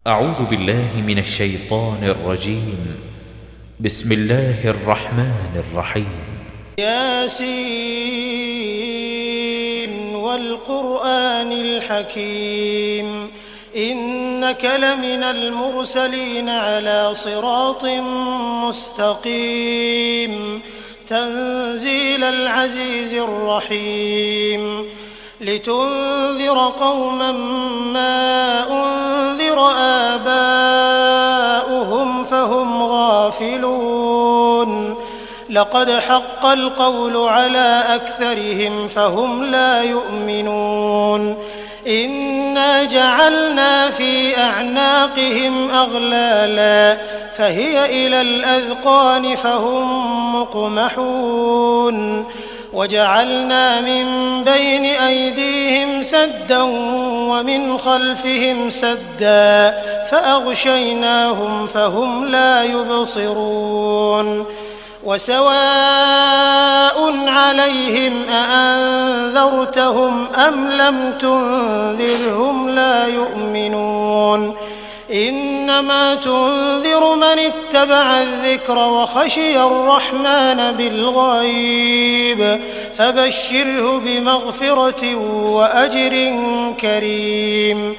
أعوذ بالله من الشيطان الرجيم. بسم الله الرحمن الرحيم. ياسين والقرآن الحكيم إنك لمن المرسلين على صراط مستقيم تنزيل العزيز الرحيم لتنذر قوما ما أنذر آباؤهم فهم غافلون لقد حق القول على أكثرهم فهم لا يؤمنون إنا جعلنا في أعناقهم أغلالا فهي إلى الأذقان فهم مقمحون وجعلنا من بين أيديهم سدا ومن خلفهم سدا فأغشيناهم فهم لا يبصرون وسواء عليهم أأنذرتهم أم لم تنذرهم لا يؤمنون إنما تنذر من اتبع الذكر وخشي الرحمن بالغيب فبشره بمغفرة وأجر كريم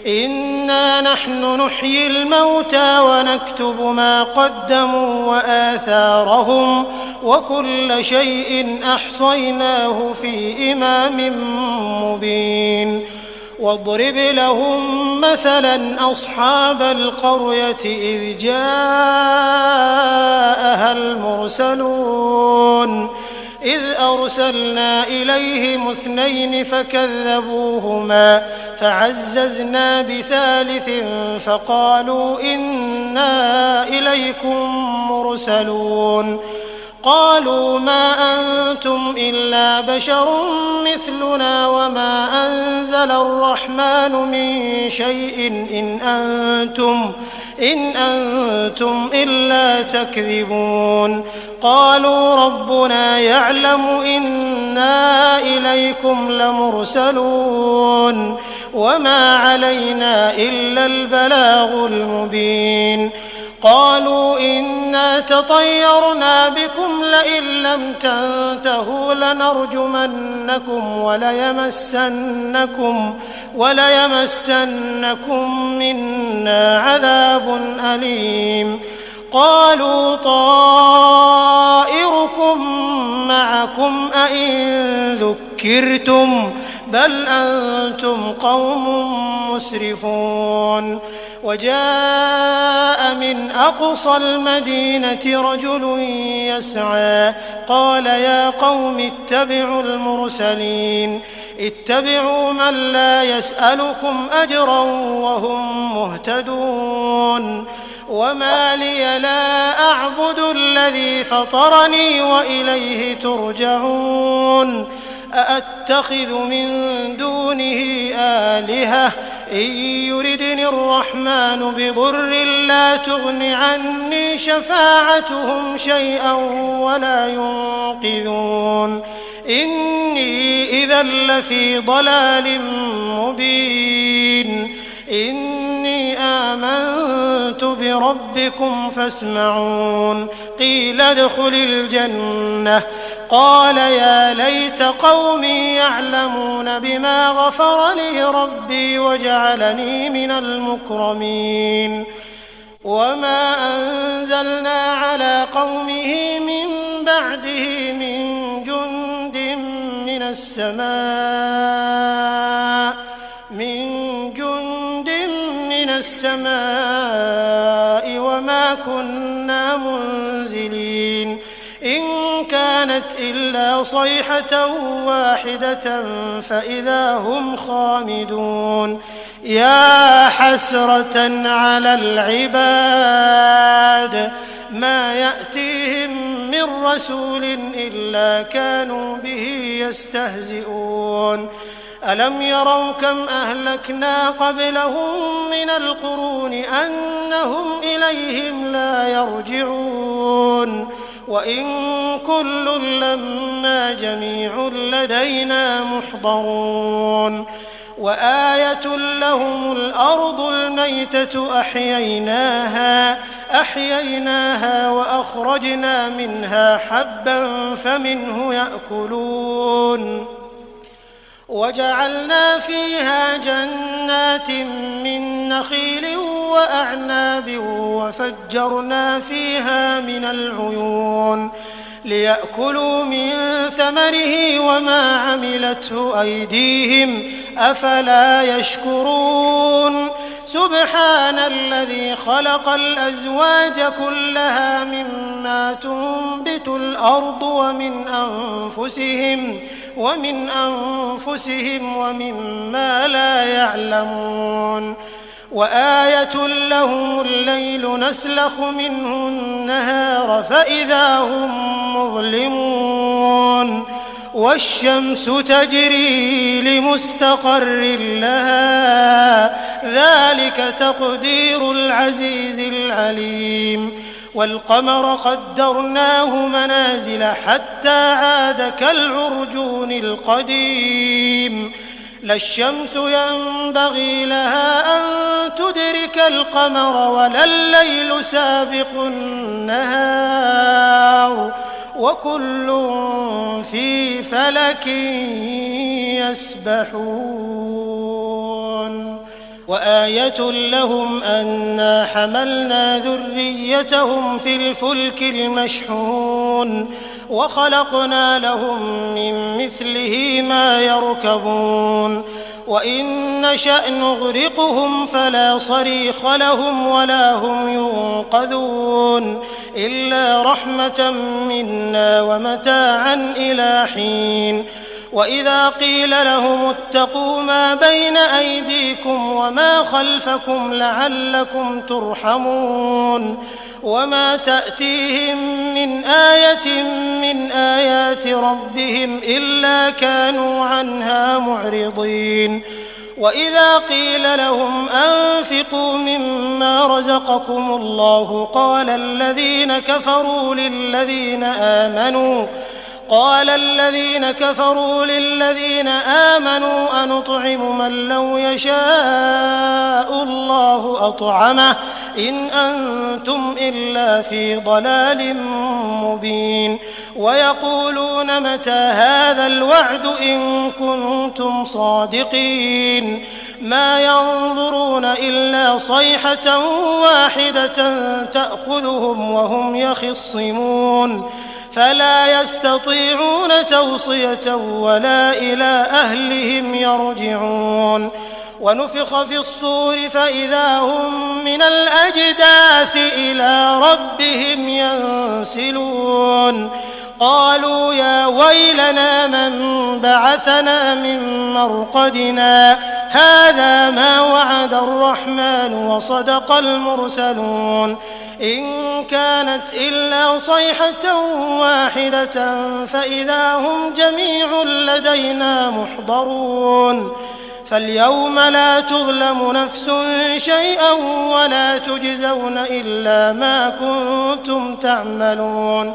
إنا نحن نحيي الموتى ونكتب ما قدموا وآثارهم وكل شيء أحصيناه في إمام مبين واضرب لهم مثلا أصحاب القرية إذ جاءها المرسلون إذ أرسلنا إليهم 2 فكذبوهما فعززنا بثالث فقالوا إنا إليكم مرسلون قالوا ما أنتم إلا بشر مثلنا وما أنزل الرحمن من شيء إن أنتم إلا تكذبون قالوا ربنا يعلم إنا إليكم لمرسلون وما علينا إلا البلاغ المبين قالوا إنا تطيرنا بكم لئن لم تنتهوا لنرجمنكم وليمسنكم منا عذاب أليم قالوا طائركم معكم أئن ذكرتم بل أنتم قوم مسرفون وجاء من أقصى المدينة رجل يسعى قال يا قوم اتبعوا المرسلين اتبعوا من لا يسألكم أجرا وهم مهتدون وما لي لا أعبد الذي فطرني وإليه ترجعون أأتخذ من دونه آلهة إن يردني الرحمن بضر لا تغن عني شفاعتهم شيئا ولا ينقذون إني إذا لفي ضلال مبين إني آمنت بربكم فاسمعون قيل ادخل الجنة قال يا ليت قومي يعلمون بما غفر لي ربي وجعلني من المكرمين وما أنزلنا على قومه من بعده من جند من السماء وما كنا منزلين إن كانت إلا صيحة واحدة فإذا هم خامدون يا حسرة على العباد ما يأتيهم من رسول إلا كانوا به يستهزئون ألم يروا كم أهلكنا قبلهم من القرون أنهم إليهم لا يرجعون وإن كل لما جميع لدينا محضرون وآية لهم الأرض الميتة أحييناها وأخرجنا منها حبا فمنه يأكلون وجعلنا فيها جنات من نخيل وأعناب وفجرنا فيها من العيون ليأكلوا من ثمره وما عملته أيديهم أفلا يشكرون سبحان الذي خلق الأزواج كلها مما تنبت الأرض ومن أنفسهم ومما لا يعلمون وآية لهم الليل نسلخ منه النهار فإذا هم مظلمون والشمس تجري لمستقر لها ذلك تقدير العزيز العليم والقمر قدرناه منازل حتى عاد كالعرجون القديم لا الشمس ينبغي لها أن تدرك القمر ولا الليل سابق النهار وكل في فلك يسبحون وآية لهم أنا حملنا ذريتهم في الفلك المشحون وخلقنا لهم من مثله ما يركبون وإن نشأ نغرقهم فلا صريخ لهم ولا هم ينقذون إلا رحمة منا ومتاعا إلى حين وإذا قيل لهم اتقوا ما بين أيديكم وما خلفكم لعلكم ترحمون وما تأتيهم من آية من آيات ربهم إلا كانوا عنها معرضين وإذا قيل لهم أنفقوا مما رزقكم الله قال الذين كفروا للذين آمنوا أنطعم من لو يشاء الله أطعمه إن أنتم إلا في ضلال مبين ويقولون متى هذا الوعد إن كنتم صادقين ما ينظرون إلا صيحة واحدة تأخذهم وهم يخصمون فلا يستطيعون توصية ولا إلى أهلهم يرجعون ونفخ في الصور فإذا هم من الأجداث إلى ربهم ينسلون قالوا يا ويلنا من بعثنا من مرقدنا هذا ما وعد الرحمن وصدق المرسلون إن كانت إلا صيحة واحدة فإذا هم جميع لدينا محضرون فاليوم لا تظلم نفس شيئا ولا تجزون إلا ما كنتم تعملون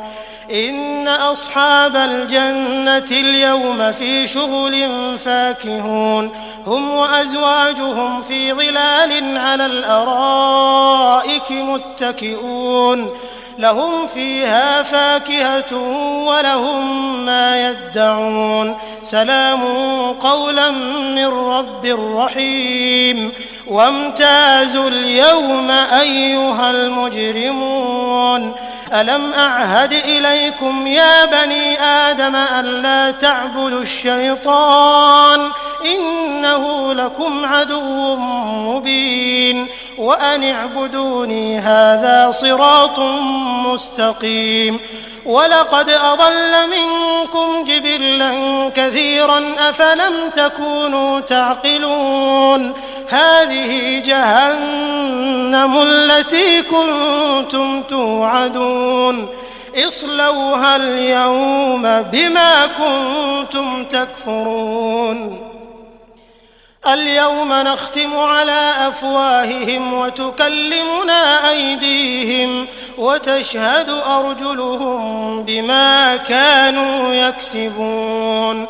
إن أصحاب الجنة اليوم في شغل فاكهون هم وأزواجهم في ظلال على الأرائك متكئون لهم فيها فاكهة ولهم ما يدعون سلام قولا من رب رحيم وامتازوا اليوم أيها المجرمون ألم أعهد إليكم يا بني آدم ألا تعبدوا الشيطان إنه لكم عدو مبين وأن اعبدوني هذا صراط مستقيم ولقد أضل منكم جبلا كثيرا أفلم تكونوا تعقلون هذه جهنم التي كنتم توعدون اصلوها اليوم بما كنتم تكفرون اليوم نختم على أفواههم وتكلمنا أيديهم وتشهد أرجلهم بما كانوا يكسبون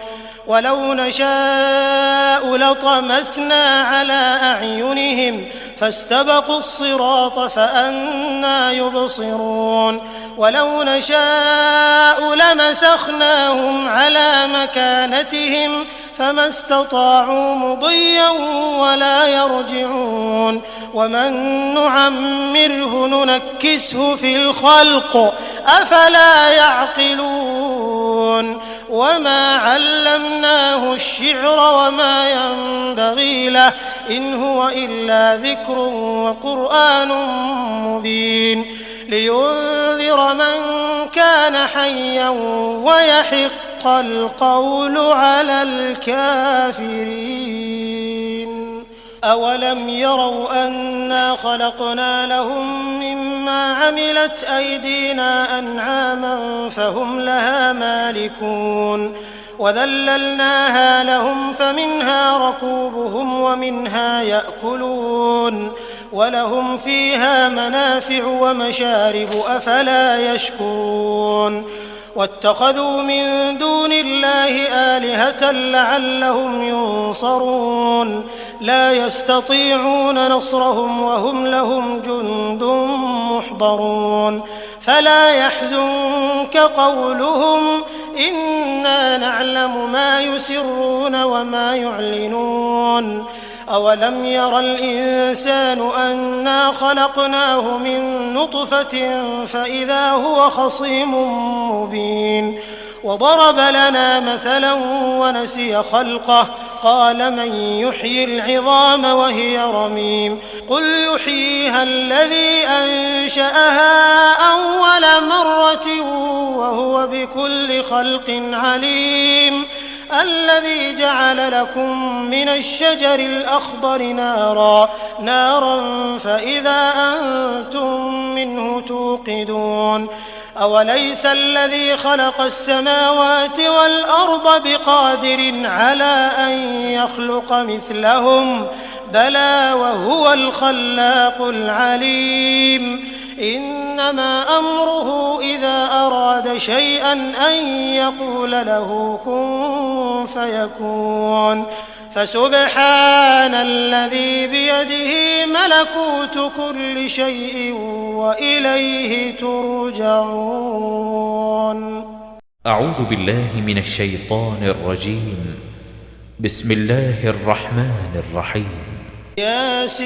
ولو نشاء لطمسنا على أعينهم فاستبقوا الصراط فأنى يبصرون ولو نشاء لمسخناهم على مكانتهم فما استطاعوا مضيا ولا يرجعون ومن نعمره ننكسه في الخلق أفلا يعقلون وما علمناه الشعر وما ينبغي له إن هو إلا ذكر وقرآن مبين لينذر من كان حيا ويحق القول على الكافرين أولم يروا أنا خلقنا لهم مما عملت أيدينا أنعاما فهم لها مالكون وذللناها لهم فمنها ركوبهم ومنها يأكلون ولهم فيها منافع ومشارب أفلا يشكرون واتخذوا من دون الله آلهة لعلهم ينصرون لا يستطيعون نصرهم وهم لهم جند محضرون فلا يحزنك قولهم إنا نعلم ما يسرون وما يعلنون أولم ير الإنسان أنا خلقناه من نطفة فإذا هو خصيم مبين وضرب لنا مثلا ونسي خلقه قال من يحيي العظام وهي رميم قل يحييها الذي أنشأها أول مرة وهو بكل خلق عليم الذي جعل لكم من الشجر الأخضر نارا فإذا أنتم منه توقدون أوليس الذي خلق السماوات والأرض بقادر على أن يخلق مثلهم بلى وهو الخلاق العليم إنما أمره إذا أراد شيئا أن يقول له كن فيكون فسبحان الذي بيده ملكوت كل شيء وإليه ترجعون. أعوذ بالله من الشيطان الرجيم. بسم الله الرحمن الرحيم. ياسين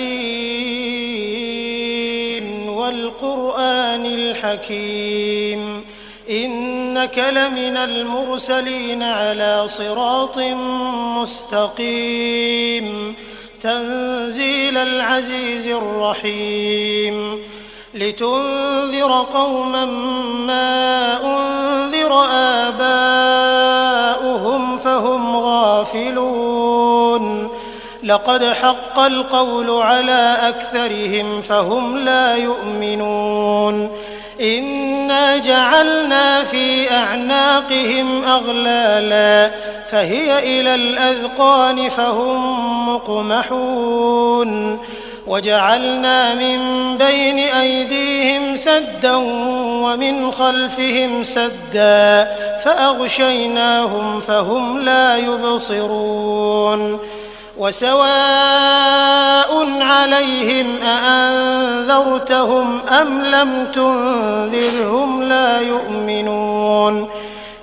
والقرآن الحكيم إنك لمن المرسلين على صراط مستقيم تنزيل العزيز الرحيم لتنذر قوما ما أنذر آباؤهم فهم غافلون لقد حق القول على أكثرهم فهم لا يؤمنون إنا جعلنا في أعناقهم أغلالا فهي إلى الأذقان فهم مقمحون وجعلنا من بين أيديهم سدا ومن خلفهم سدا فأغشيناهم فهم لا يبصرون وسواء عليهم أأنذرتهم أم لم تنذرهم لا يؤمنون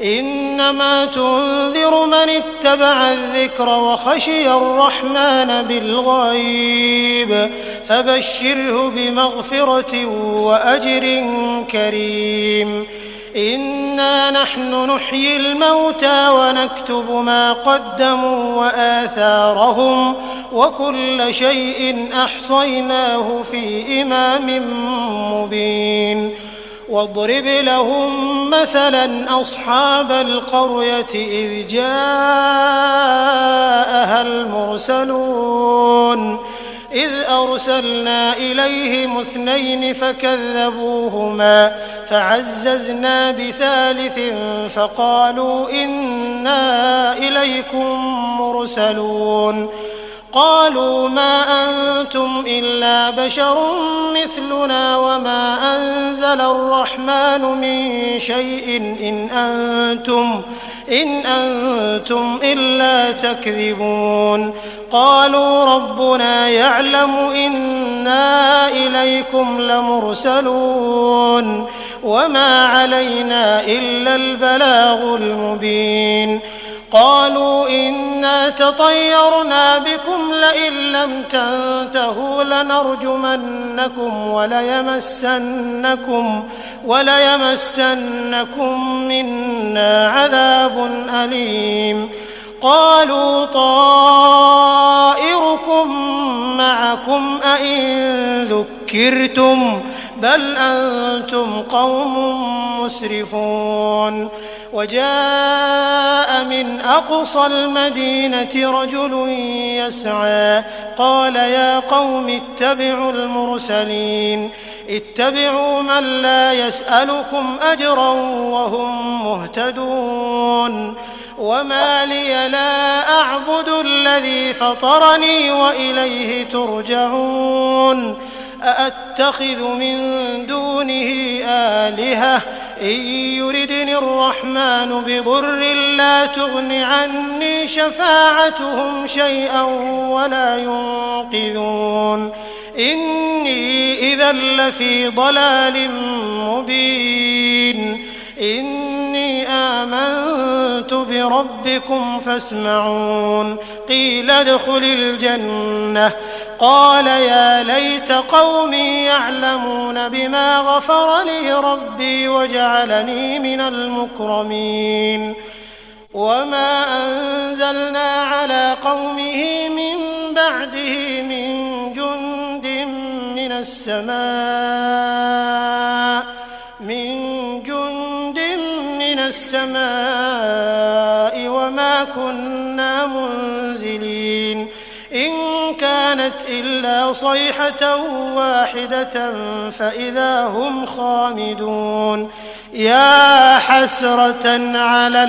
إنما تنذر من اتبع الذكر وخشي الرحمن بالغيب فبشره بمغفرة وأجر كريم إنا نحن نحيي الموتى ونكتب ما قدموا وآثارهم وكل شيء أحصيناه في إمام مبين واضرب لهم مثلا أصحاب القرية إذ جاءها المرسلون إذ أرسلنا إليهم 2 فكذبوهما فعززنا بثالث فقالوا إنا إليكم مرسلون قالوا ما أنتم إلا بشر مثلنا وما أنزل الرحمن من شيء إن أنتم إلا تكذبون قالوا ربنا يعلم إنا إليكم لمرسلون وما علينا إلا البلاغ المبين قالوا إنا تطيرنا بكم لئن لم تنتهوا لنرجمنكم وليمسنكم منا عذاب أليم قالوا طائركم معكم أئن ذكرتم بل أنتم قوم مسرفون وجاء من أقصى المدينة رجل يسعى قال يا قوم اتبعوا المرسلين اتبعوا من لا يسألكم أجرا وهم مهتدون وما لي لا أعبد الذي فطرني وإليه ترجعون أأتخذ من دونه آلهة إن يردني الرحمن بضر لا تغن عني شفاعتهم شيئا ولا ينقذون إني إذا لفي ضلال مبين إني آمنت بربكم فاسمعون قيل ادخل الجنة قال يا ليت قومي يعلمون بما غفر لي ربي وجعلني من المكرمين وما أنزلنا على قومه من بعده من جند من السماء وما كنا منزلين إن كانت إلا صيحة واحدة فإذا هم خامدون يا حسرة على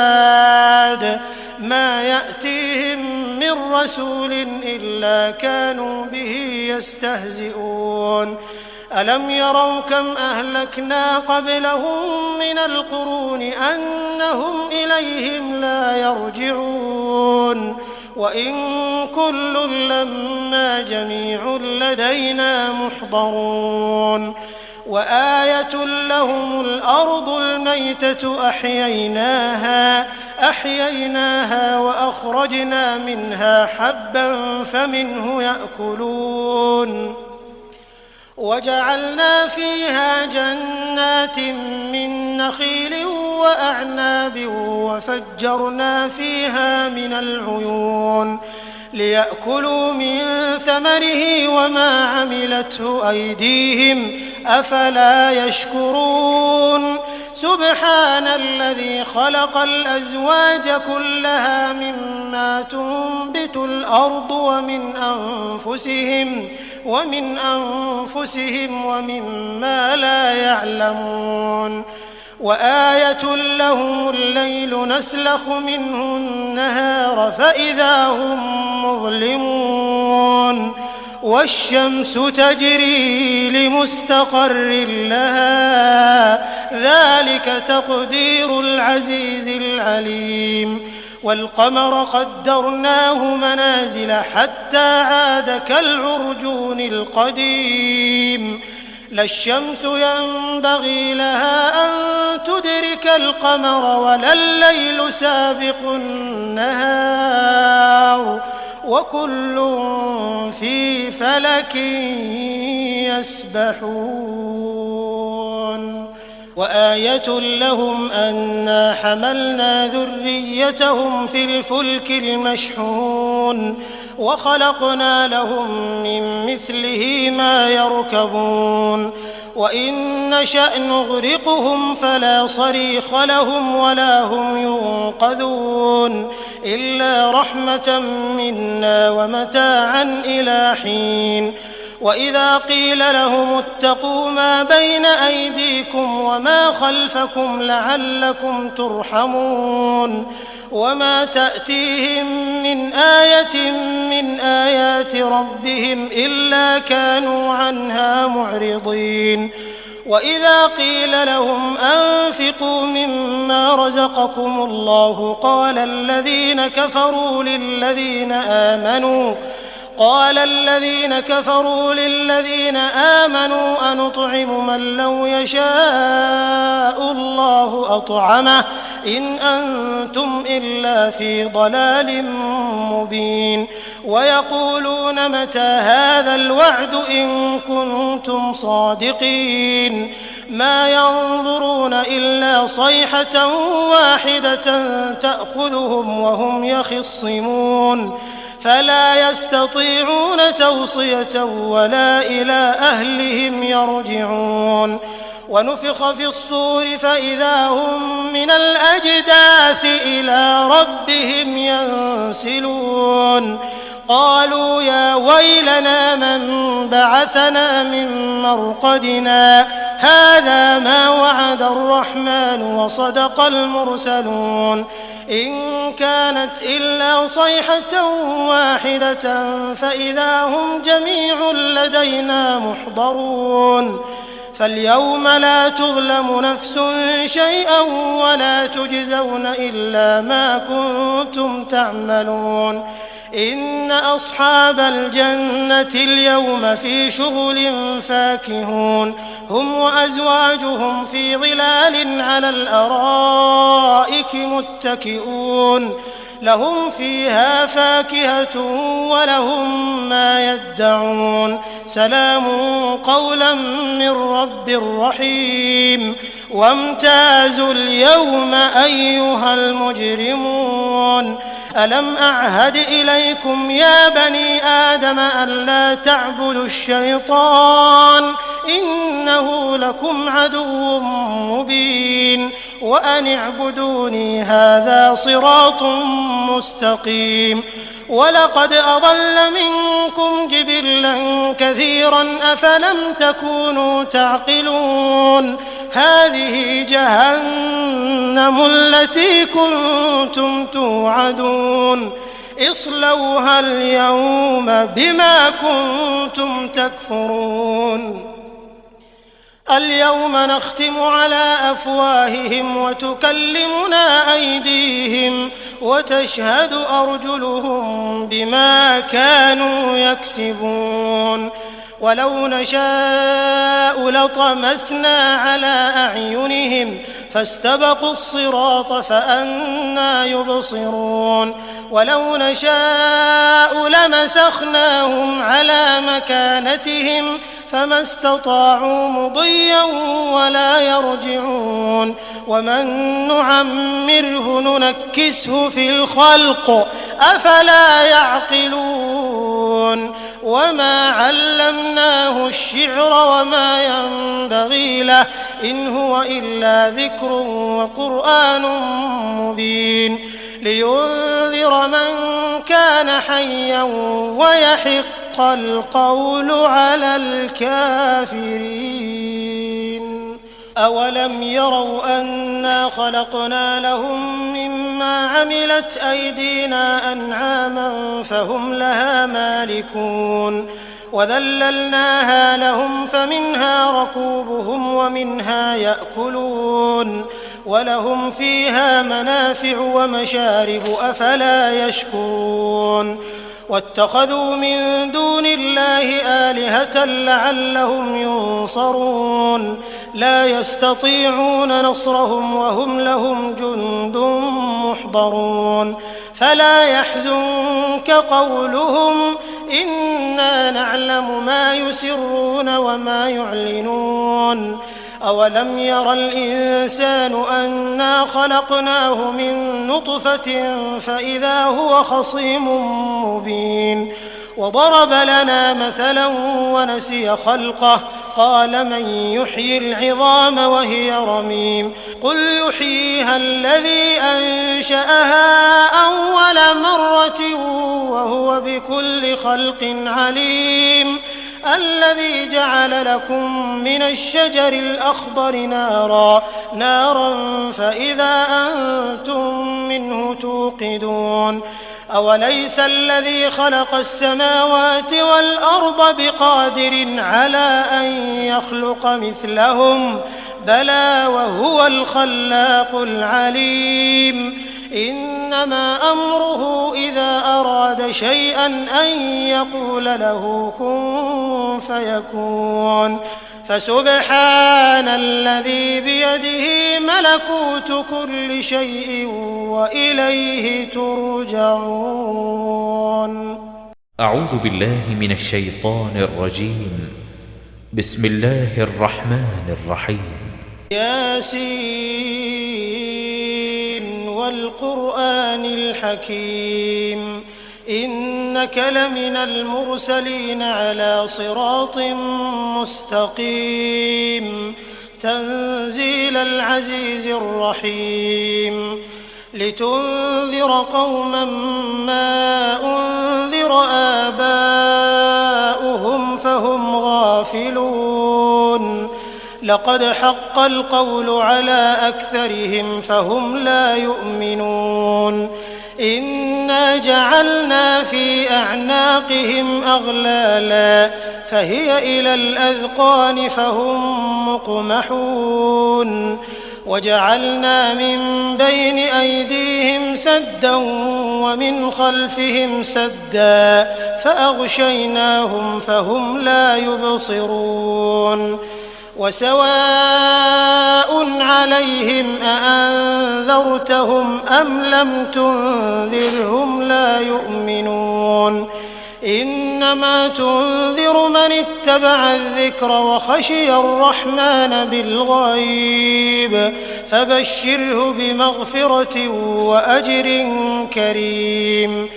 العباد ما يأتيهم من رسول إلا كانوا به يستهزئون ألم يروا كم أهلكنا قبلهم من القرون أنهم إليهم لا يرجعون وإن كل لما جميع لدينا محضرون وآية لهم الأرض الميتة أحييناها وأخرجنا منها حبا فمنه يأكلون وجعلنا فيها جنات من نخيل وأعناب وفجرنا فيها من العيون ليأكلوا من ثمره وما عملته أيديهم أفلا يشكرون سبحان الذي خلق الأزواج كلها مما تنبت الأرض ومن أنفسهم ومما لا يعلمون وآية لهم الليل نسلخ منه النهار فإذا هم مظلمون والشمس تجري لمستقر لها ذلك تقدير العزيز العليم والقمر قدرناه منازل حتى عاد كالعرجون القديم لا الشمس ينبغي لها أن تدرك القمر ولا الليل سابق النهار وكل في فلك يسبحون وآية لهم أنا حملنا ذريتهم في الفلك المشحون وخلقنا لهم من مثله ما يركبون وإن نشأ نغرقهم فلا صريخ لهم ولا هم ينقذون إلا رحمة منا ومتاعا إلى حين وإذا قيل لهم اتقوا ما بين أيديكم وما خلفكم لعلكم ترحمون وما تأتيهم من آية من آيات ربهم إلا كانوا عنها معرضين. وإذا قيل لهم أنفقوا مما رزقكم الله قال الذين كفروا للذين آمنوا أنطعم من لو يشاء الله أطعمه إن أنتم إلا في ضلال مبين. ويقولون متى هذا الوعد إن كنتم صادقين ما ينظرون إلا صيحة واحدة تأخذهم وهم يخصمون فلا يستطيعون توصية ولا إلى أهلهم يرجعون. ونفخ في الصور فإذا هم من الأجداث إلى ربهم ينسلون. قالوا يا ويلنا من بعثنا من مرقدنا هذا ما وعد الرحمن وصدق المرسلون إن كانت إلا صيحة واحدة فإذا هم جميع لدينا محضرون. فاليوم لا تظلم نفس شيئا ولا تجزون إلا ما كنتم تعملون. إن أصحاب الجنة اليوم في شغل فاكهون هم وأزواجهم في ظلال على الأرائك متكئون لهم فيها فاكهة ولهم ما يدعون سلام قولا من رب رحيم. وامتازوا اليوم أيها المجرمون ألم أعهد إليكم يا بني آدم ألا تعبدوا الشيطان إنه لكم عدو مبين وأن اعبدوني هذا صراط مستقيم. ولقد أضل منكم جبلا كثيرا أفلم تكونوا تعقلون. هذه جهنم التي كنتم توعدون اصلوها اليوم بما كنتم تكفرون. اليوم نختم على أفواههم وتكلمنا أيديهم وتشهد أرجلهم بما كانوا يكسبون. ولو نشاء لطمسنا على أعينهم فاستبقوا الصراط فأنى يبصرون. ولو نشاء لمسخناهم على مكانتهم فما استطاعوا مضيا ولا يرجعون. ومن نعمره ننكسه في الخلق أفلا يعقلون. وما علمناه الشعر وما ينبغي له إن هو إلا ذكر وقرآن مبين لينذر من كان حيا ويحق القول على الكافرين. أولم يروا أنا خلقنا لهم مما عملت أيدينا أنعاما فهم لها مالكون وذللناها لهم فمنها ركوبهم ومنها يأكلون ولهم فيها منافع ومشارب أفلا يشكرون. واتخذوا من دون الله آلهة لعلهم ينصرون لا يستطيعون نصرهم وهم لهم جند محضرون. فلا يحزنك قولهم إنا نعلم ما يسرون وما يعلنون. أولم ير الإنسان أنا خلقناه من نطفة فإذا هو خصيم مبين. وضرب لنا مثلا ونسي خلقه قال من يحيي العظام وهي رميم قل يحييها الذي أنشأها أول مرة وهو بكل خلق عليم. الذي جعل لكم من الشجر الأخضر نارا فإذا أنتم منه توقدون أوليس الذي خلق السماوات والأرض بقادر على أن يخلق مثلهم بلى وهو الخلاق العليم إنما أمره إذا أراد شيئا أن يقول له كن فيكون فسبحان الذي بيده ملكوت كل شيء وإليه ترجعون. أعوذ بالله من الشيطان الرجيم. بسم الله الرحمن الرحيم. ياسين والقرآن الحكيم إنك لمن المرسلين على صراط مستقيم تنزيل العزيز الرحيم لتنذر قوما ما أنذر آباؤهم فهم غافلون لقد حق القول على أكثرهم فهم لا يؤمنون إنا جعلنا في أعناقهم أغلالا فهي إلى الأذقان فهم مقمحون وجعلنا من بين أيديهم سدا ومن خلفهم سدا فأغشيناهم فهم لا يبصرون وسواء عليهم أأنذرتهم أم لم تنذرهم لا يؤمنون إنما تنذر من اتبع الذكر وخشي الرحمن بالغيب فبشره بمغفرة وأجر كريم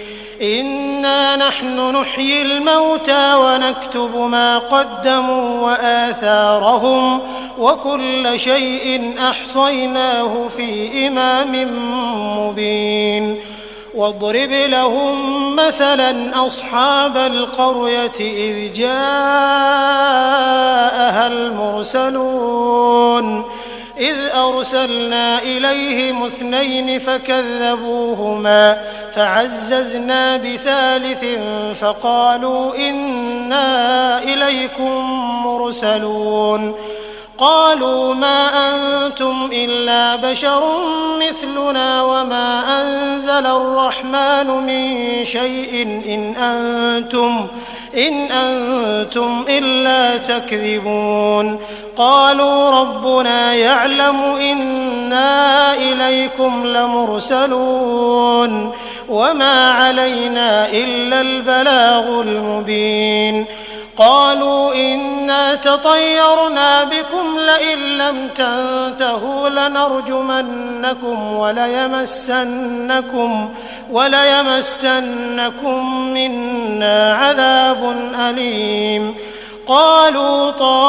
إنا نحن نحيي الموتى ونكتب ما قدموا وآثارهم وكل شيء أحصيناه في إمام مبين واضرب لهم مثلا أصحاب القرية إذ جاءها المرسلون إذ أرسلنا إليهم 2 فكذبوهما فعززنا بثالث فقالوا إنا إليكم مرسلون قالوا ما أنتم إلا بشر مثلنا وما أنزل الرحمن من شيء إن أنتم إلا تكذبون قالوا ربنا يعلم إنا إليكم لمرسلون وما علينا إلا البلاغ المبين قالوا إنا تطيرنا بكم لئن لم تنتهوا لنرجمنكم وليمسنكم منا عذاب أليم قالوا طائركم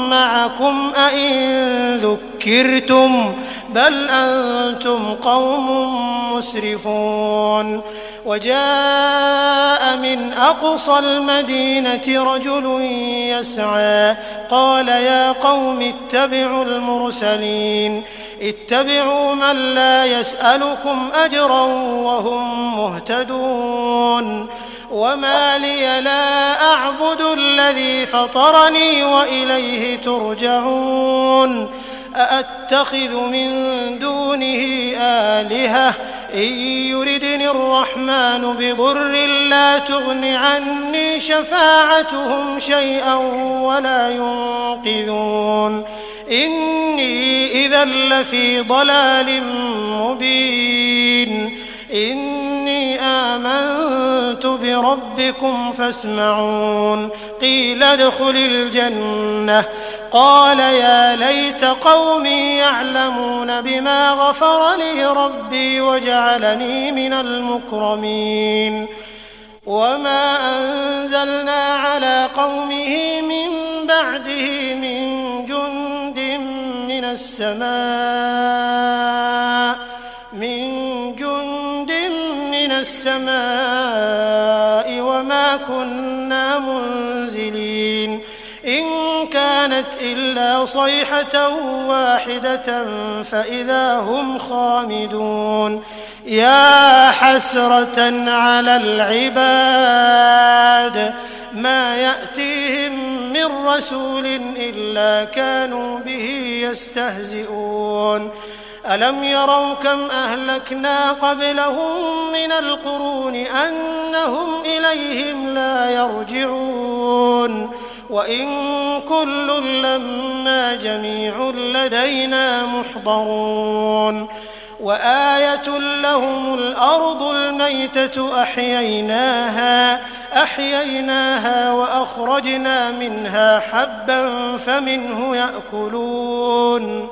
معكم أئن ذكرتم بل أنتم قوم مسرفون وجاء من أقصى المدينة رجل يسعى قال يا قوم اتبعوا المرسلين اتبعوا من لا يسألكم أجرا وهم مهتدون وما لي لا أعبد الذي فطرني وإليه ترجعون أأتخذ من دونه آلهة إن يردني الرحمن بضر لا تغن عني شفاعتهم شيئا ولا ينقذون إني إذا لفي ضلال مبين إني آمنت بربكم فاسمعون قيل ادخل الجنة قال يا ليت قومي يعلمون بما غفر لي ربي وجعلني من المكرمين وما أنزلنا على قومه من بعده من جند من السماء وما كنا كنا منزلين إن كانت إلا صيحة واحدة فإذا هم خامدون يا حسرة على العباد ما يأتيهم من رسول إلا كانوا به يستهزئون ألم يروا كم أهلكنا قبلهم من القرون أنهم إليهم لا يرجعون وإن كل لما جميع لدينا محضرون وآية لهم الأرض الميتة أحييناها وأخرجنا منها حبا فمنه يأكلون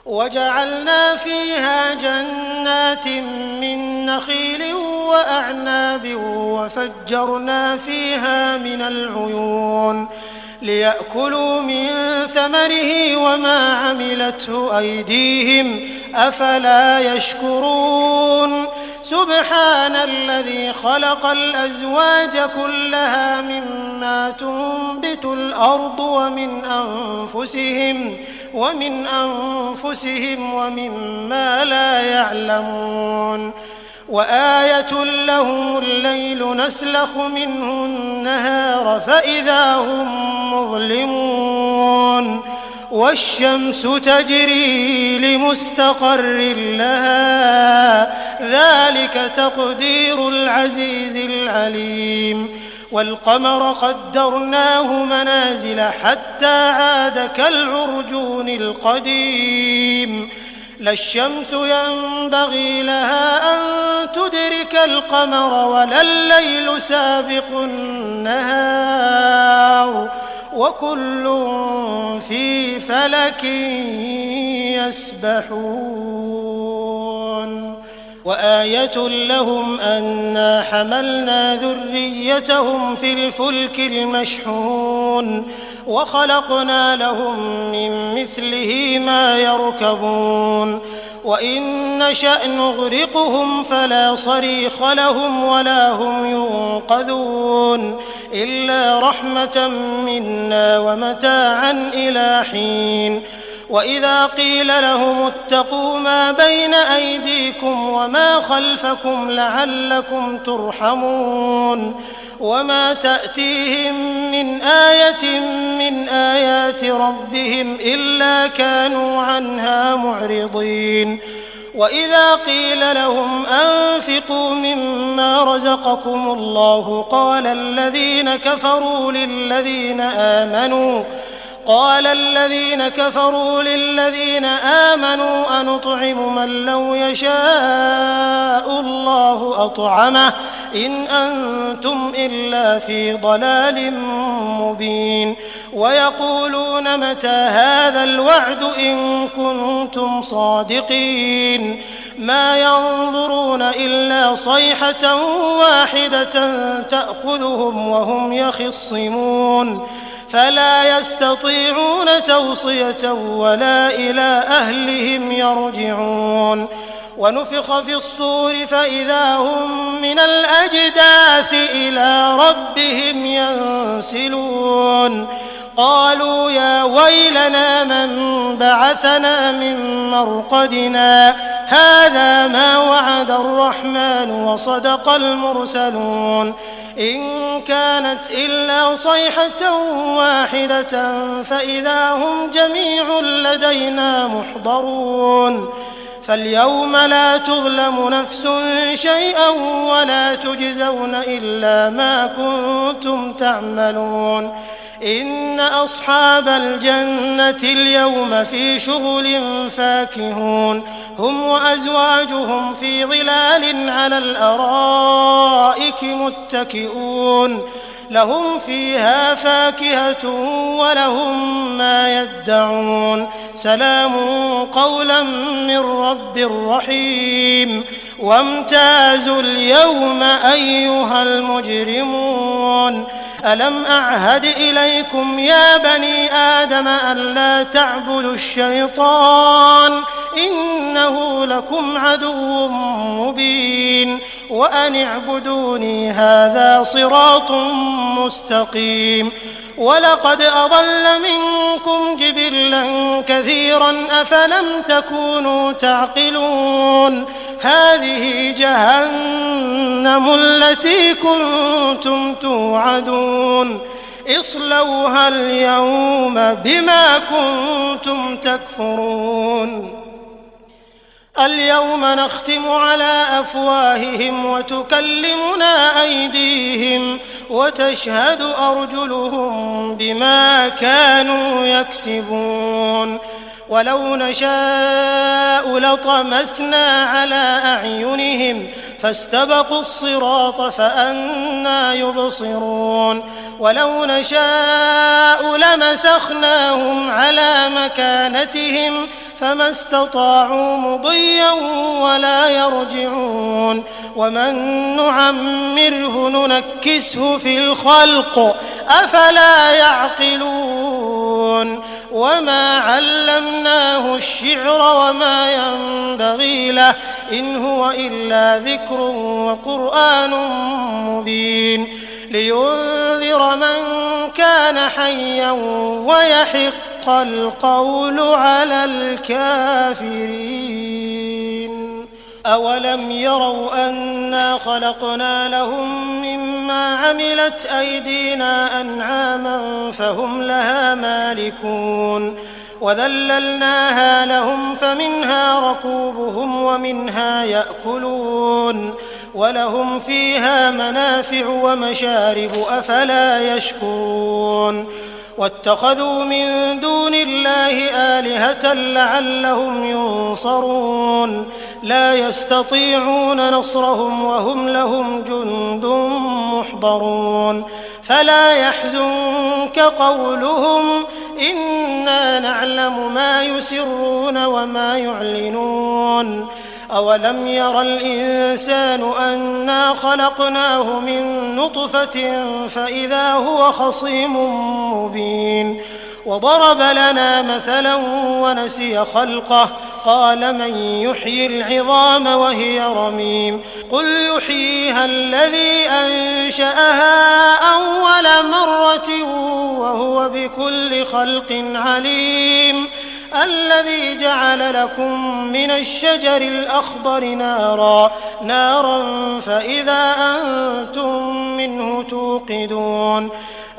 وجعلنا فيها جنات من نخيل وأعناب وفجرنا فيها من العيون ليأكلوا من ثمره وما عملته أيديهم أفلا يشكرون سبحان الذي خلق الأزواج كلها مما تنبت الأرض ومن أنفسهم ومما لا يعلمون وآية لهم الليل نسلخ منه النهار فإذا هم مظلمون والشمس تجري لمستقر لها ذلك تقدير العزيز العليم والقمر قدرناه منازل حتى عاد كالعرجون القديم لا الشمس ينبغي لها أن تدرك القمر ولا الليل سابق النهار وكل في فلك يسبحون وآية لهم أنا حملنا ذريتهم في الفلك المشحون وخلقنا لهم من مثله ما يركبون وإن نشأ نغرقهم فلا صريخ لهم ولا هم ينقذون إلا رحمة منا ومتاعا إلى حين وإذا قيل لهم اتقوا ما بين أيديكم وما خلفكم لعلكم ترحمون وما تأتيهم من آية من آيات ربهم إلا كانوا عنها معرضين وإذا قيل لهم أنفقوا مما رزقكم الله قال الذين كفروا للذين آمنوا أنطعم من لو يشاء الله أطعمه إن أنتم إلا في ضلال مبين ويقولون متى هذا الوعد إن كنتم صادقين ما ينظرون إلا صيحة واحدة تأخذهم وهم يخصمون فلا يستطيعون توصية ولا إلى أهلهم يرجعون ونفخ في الصور فإذا هم من الأجداث إلى ربهم ينسلون قالوا يا ويلنا من بعثنا من مرقدنا هذا ما وعد الرحمن وصدق المرسلون إن كانت إلا صيحة واحدة فإذا هم جميع لدينا محضرون فاليوم لا تظلم نفس شيئا ولا تجزون إلا ما كنتم تعملون إن أصحاب الجنة اليوم في شغل فاكهون هم وأزواجهم في ظلال على الأرائك متكئون لهم فيها فاكهة ولهم ما يدعون سلام قولا من رب رحيم وامتازوا اليوم أيها المجرمون ألم أعهد إليكم يا بني آدم أن لا تعبدوا الشيطان إنه لكم عدو مبين وأن اعبدوني هذا صراط مستقيم ولقد أضل منكم جبلا كثيرا أفلم تكونوا تعقلون هذه جهنم التي كنتم توعدون اصلوها اليوم بما كنتم تكفرون اليوم نختم على أفواههم وتكلمنا أيديهم وتشهد أرجلهم بما كانوا يكسبون ولو نشاء لطمسنا على أعينهم فاستبقوا الصراط فأنى يبصرون ولو نشاء لمسخناهم على مكانتهم فما استطاعوا مضيا ولا يرجعون ومن نعمره ننكسه في الخلق أفلا يعقلون وما علمناه الشعر وما ينبغي له إن هو إلا ذكر وقرآن مبين لينذر من كان حيا ويحق القول على الكافرين أولم يروا أنا خلقنا لهم مما عملت أيدينا أنعاما فهم لها مالكون وذللناها لهم فمنها ركوبهم ومنها يأكلون ولهم فيها منافع ومشارب أفلا يشكرون واتخذوا من دون الله آلهة لعلهم ينصرون لا يستطيعون نصرهم وهم لهم جند محضرون فلا يحزنك قولهم إنا نعلم ما يسرون وما يعلنون أولم ير الإنسان أنا خلقناه من نطفة فإذا هو خصيم مبين وضرب لنا مثلا ونسي خلقه قال من يحيي العظام وهي رميم قل يحييها الذي أنشأها أول مرة وهو بكل خلق عليم الذي جعل لكم من الشجر الأخضر نارا فإذا أنتم منه توقدون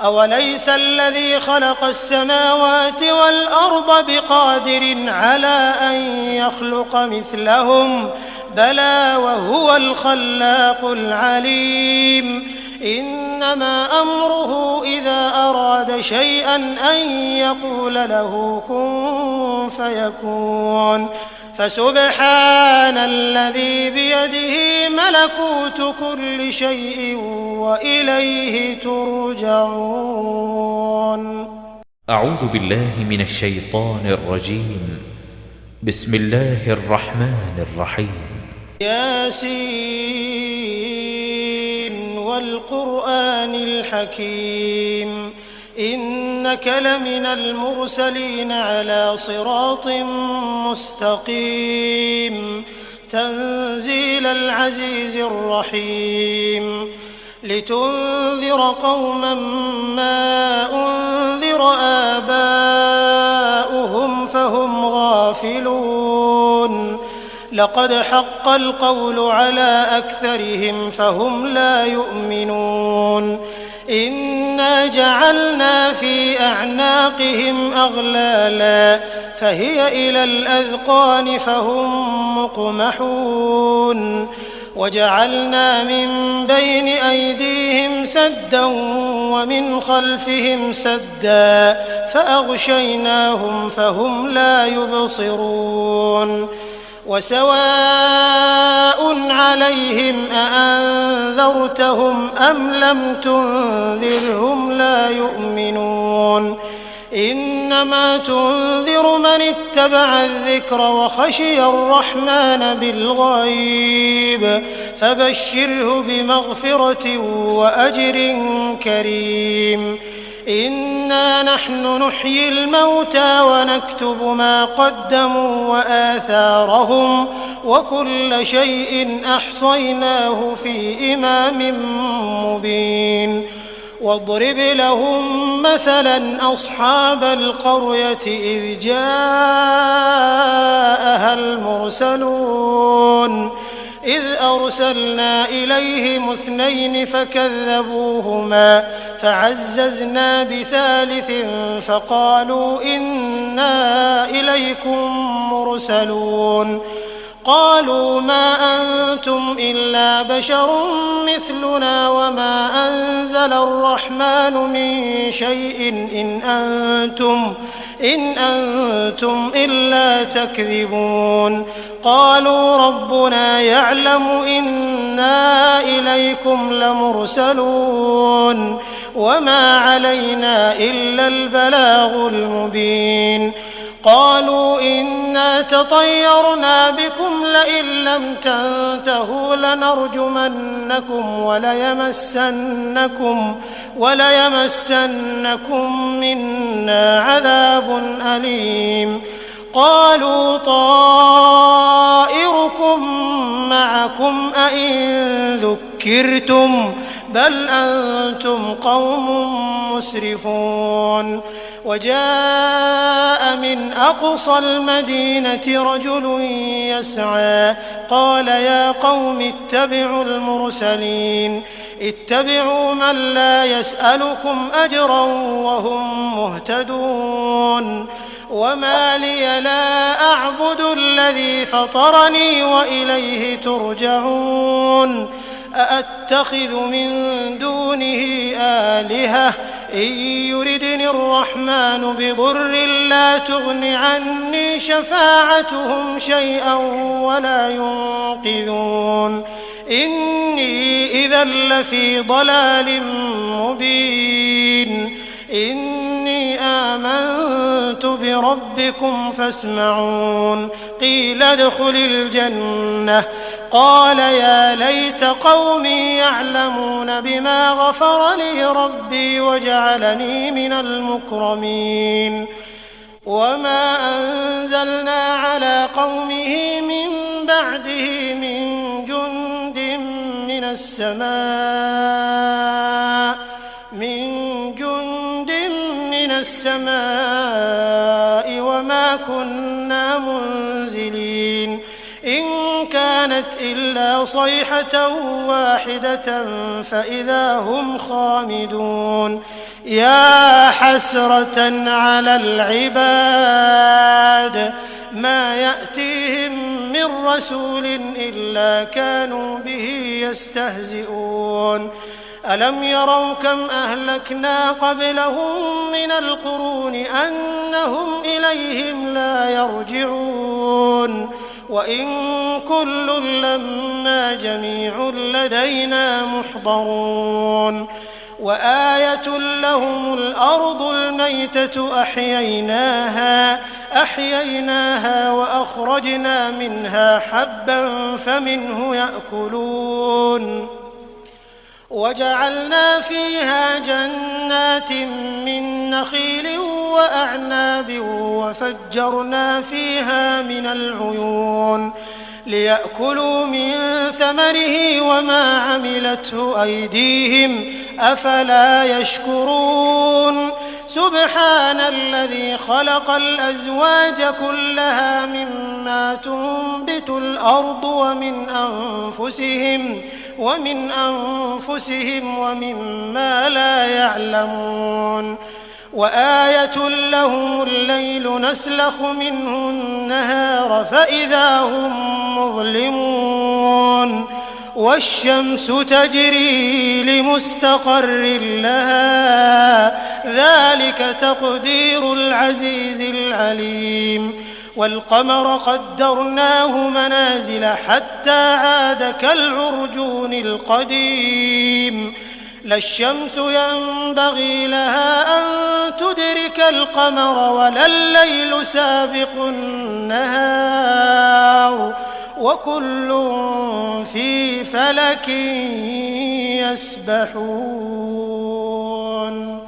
أوليس الذي خلق السماوات والأرض بقادر على أن يخلق مثلهم بلى وهو الخلاق العليم إنما أمره إذا أراد شيئا أن يقول له كن فيكون فسبحان الذي بيده ملكوت كل شيء وإليه ترجعون أعوذ بالله من الشيطان الرجيم بسم الله الرحمن الرحيم ياسين والقرآن الحكيم إنك لمن المرسلين على صراط مستقيم تنزيل العزيز الرحيم لتنذر قوما ما أنذر آباؤهم فهم غافلون لقد حق القول على أكثرهم فهم لا يؤمنون إنا جعلنا في أعناقهم أغلالا فهي إلى الأذقان فهم مقمحون وجعلنا من بين أيديهم سدا ومن خلفهم سدا فأغشيناهم فهم لا يبصرون وسواء عليهم أأنذرتهم أم لم تنذرهم لا يؤمنون إنما تنذر من اتبع الذكر وخشي الرحمن بالغيب فبشره بمغفرة وأجر كريم إنا نحن نحيي الموتى ونكتب ما قدموا وآثارهم وكل شيء أحصيناه في إمام مبين واضرب لهم مثلا أصحاب القرية إذ جاءها المرسلون إذ أرسلنا إليهم 2 فكذبوهما فعززنا بثالث فقالوا إنا إليكم مرسلون قالوا ما أنتم إلا بشر مثلنا وما أنزل الرحمن من شيء إن أنتم إلا تكذبون قالوا ربنا يعلم إنا إليكم لمرسلون وما علينا إلا البلاغ المبين قالوا إنا تطيرنا بكم لئن لم تنتهوا لنرجمنكم وليمسنكم منا عذاب أليم قالوا طائركم معكم أئن ذكرتم بل أنتم قوم مسرفون وجاء من أقصى المدينة رجل يسعى قال يا قوم اتبعوا المرسلين اتبعوا من لا يسألكم أجرا وهم مهتدون وما لي لا أعبد الذي فطرني وإليه ترجعون أأتخذ من دونه آلهة إن يردني الرحمن بضر لا تغن عني شفاعتهم شيئا ولا ينقذون إني إذا لفي ضلال مبين إني آمنت بربكم فاسمعون قيل ادخل الجنة قال يا ليت قومي يعلمون بما غفر لي ربي وجعلني من المكرمين وما أنزلنا على قومه من بعده من جند من السماء وما كنا منزلين إن كانت إلا صيحة واحدة فإذا هم خامدون يا حسرة على العباد ما يأتيهم من رسول إلا كانوا به يستهزئون ألم يروا كم أهلكنا قبلهم من القرون أنهم إليهم لا يرجعون وإن كل لما جميع لدينا محضرون وآية لهم الأرض الميتة أحييناها وأخرجنا منها حبا فمنه يأكلون وجعلنا فيها جنات من نخيل وأعناب وفجرنا فيها من العيون ليأكلوا من ثمره وما عملته أيديهم أفلا يشكرون سبحان الذي خلق الأزواج كلها مما تنبت الأرض ومن أنفسهم ومما لا يعلمون وآية لهم الليل نسلخ منه النهار فإذا هم مظلمون والشمس تجري لمستقر لها ذلك تقدير العزيز العليم والقمر قدرناه منازل حتى عاد كالعرجون القديم لا الشمس ينبغي لها أن تدرك القمر ولا الليل سابق النهار وكل في فلك يسبحون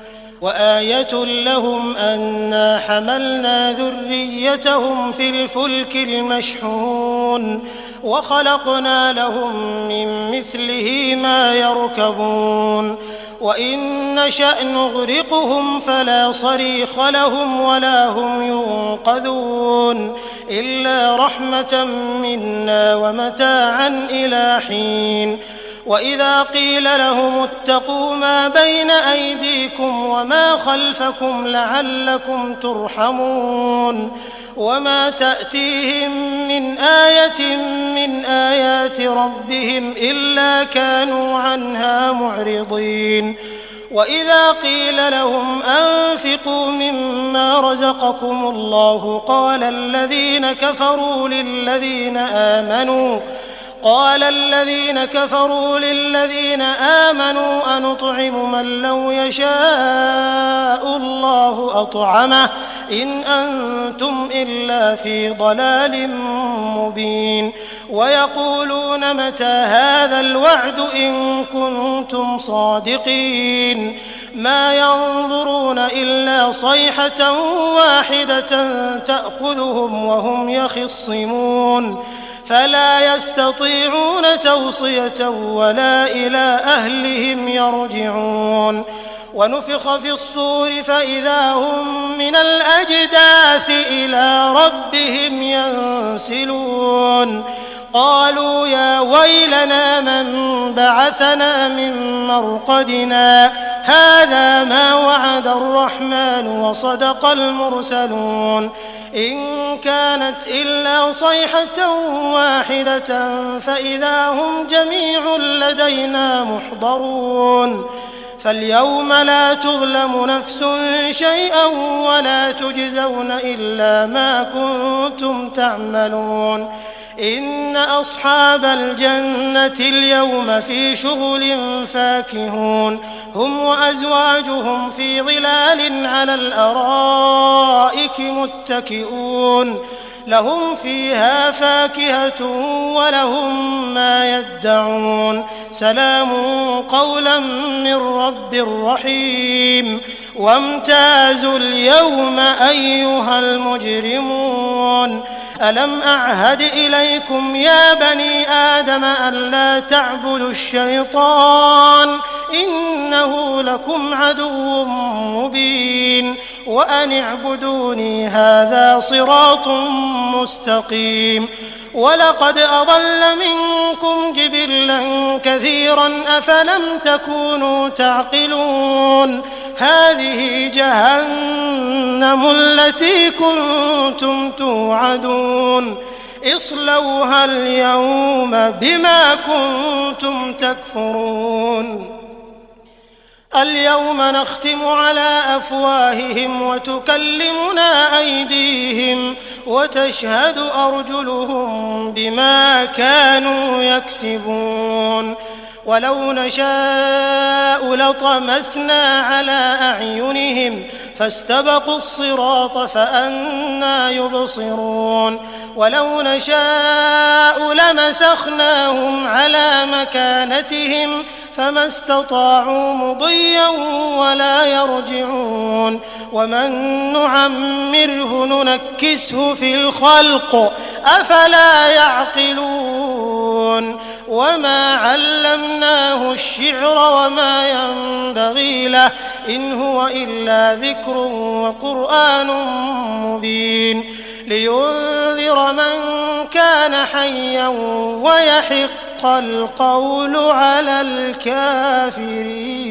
وآية لهم أنا حملنا ذريتهم في الفلك المشحون وخلقنا لهم من مثله ما يركبون وإن نشأ نغرقهم فلا صريخ لهم ولا هم ينقذون إلا رحمة منا ومتاعا إلى حين وإذا قيل لهم اتقوا ما بين أيديكم وما خلفكم لعلكم ترحمون وما تأتيهم من آية من آيات ربهم إلا كانوا عنها معرضين وإذا قيل لهم أنفقوا مما رزقكم الله قال الذين كفروا للذين آمنوا أنطعم من لو يشاء الله أطعمه إن أنتم إلا في ضلال مبين ويقولون متى هذا الوعد إن كنتم صادقين ما ينظرون إلا صيحة واحدة تأخذهم وهم يخصمون فلا يستطيعون توصية ولا إلى أهلهم يرجعون ونفخ في الصور فإذا هم من الأجداث إلى ربهم ينسلون قالوا يا ويلنا من بعثنا من مرقدنا هذا ما وعد الرحمن وصدق المرسلون إن كانت إلا صيحة واحدة فإذا هم جميع لدينا محضرون فاليوم لا تظلم نفس شيئا ولا تجزون إلا ما كنتم تعملون إن أصحاب الجنة اليوم في شغل فاكهون هم وأزواجهم في ظلال على الأرائك متكئون لهم فيها فاكهة ولهم ما يدعون سلام قولا من رب رحيم وامتازوا اليوم أيها المجرمون ألم أعهد إليكم يا بني آدم ألا تعبدوا الشيطان إنه لكم عدو مبين وأن اعبدوني هذا صراط مستقيم ولقد أضل منكم جبلا كثيرا أفلم تكونوا تعقلون هذه جهنم التي كنتم توعدون اصلوها اليوم بما كنتم تكفرون اليوم نختم على أفواههم وتكلمنا أيديهم وتشهد أرجلهم بما كانوا يكسبون ولو نشاء لطمسنا على أعينهم فاستبقوا الصراط فأنى يبصرون ولو نشاء لمسخناهم على مكانتهم فما استطاعوا مضيا ولا يرجعون ومن نعمره ننكسه في الخلق أفلا يعقلون وما علمناه الشعر وما ينبغي له إن هو إلا ذكر وقرآن مبين لينذر من كان حيا ويحق القول على الكافرين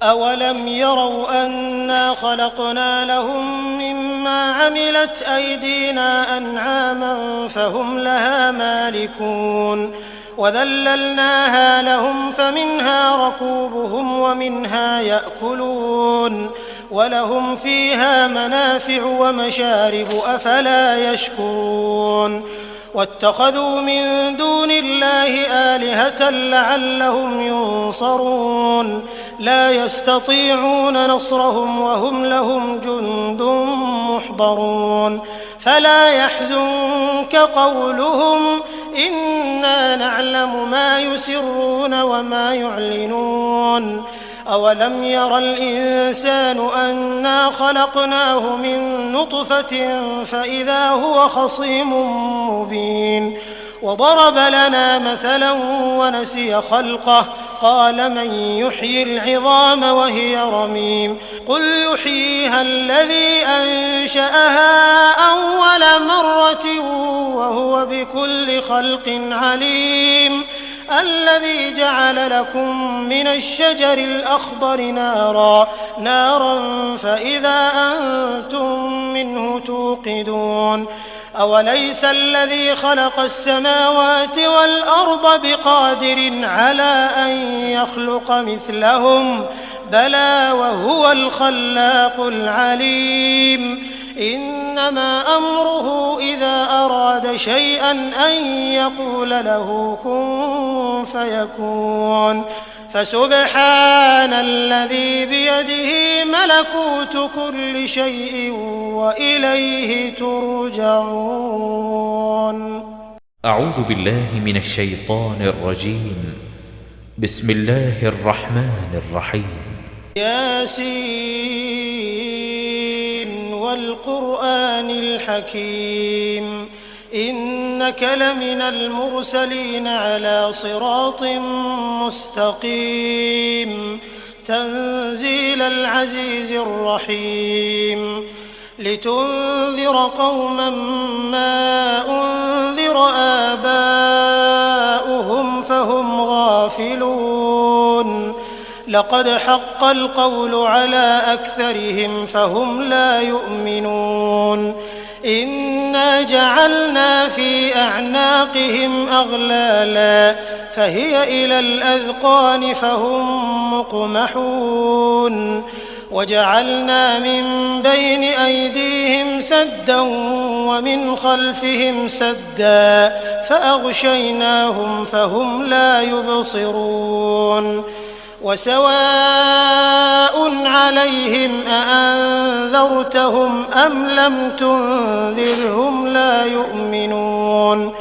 أولم يروا أنا خلقنا لهم مما عملت أيدينا أنعاما فهم لها مالكون وذللناها لهم فمنها ركوبهم ومنها يأكلون ولهم فيها منافع ومشارب أفلا يشكرون واتخذوا من دون الله آلهة لعلهم ينصرون لا يستطيعون نصرهم وهم لهم جند محضرون فلا يحزنك قولهم إنا نعلم ما يسرون وما يعلنون أولم ير الإنسان أنا خلقناه من نطفة فإذا هو خصيم مبين وضرب لنا مثلا ونسي خلقه قال من يحيي العظام وهي رميم قل يحييها الذي أنشأها أول مرة وهو بكل خلق عليم الذي جعل لكم من الشجر الأخضر نارا فإذا أنتم منه توقدون أوليس الذي خلق السماوات والأرض بقادر على أن يخلق مثلهم بلى وهو الخلاق العليم إنما أمره إذا أراد شيئا أن يقول له كن فيكون فسبحان الذي بيده ملكوت كل شيء وإليه ترجعون. أعوذ بالله من الشيطان الرجيم. بسم الله الرحمن الرحيم. ياسين والقرآن الحكيم إنك لمن المرسلين على صراط مستقيم تنزيل العزيز الرحيم لتنذر قوما ما أنذر آباؤهم فهم غافلون لقد حق القول على أكثرهم فهم لا يؤمنون إنا جعلنا في أعناقهم أغلالا فهي إلى الأذقان فهم مقمحون وجعلنا من بين أيديهم سدا ومن خلفهم سدا فأغشيناهم فهم لا يبصرون وسواء عليهم أأنذرتهم أم لم تنذرهم لا يؤمنون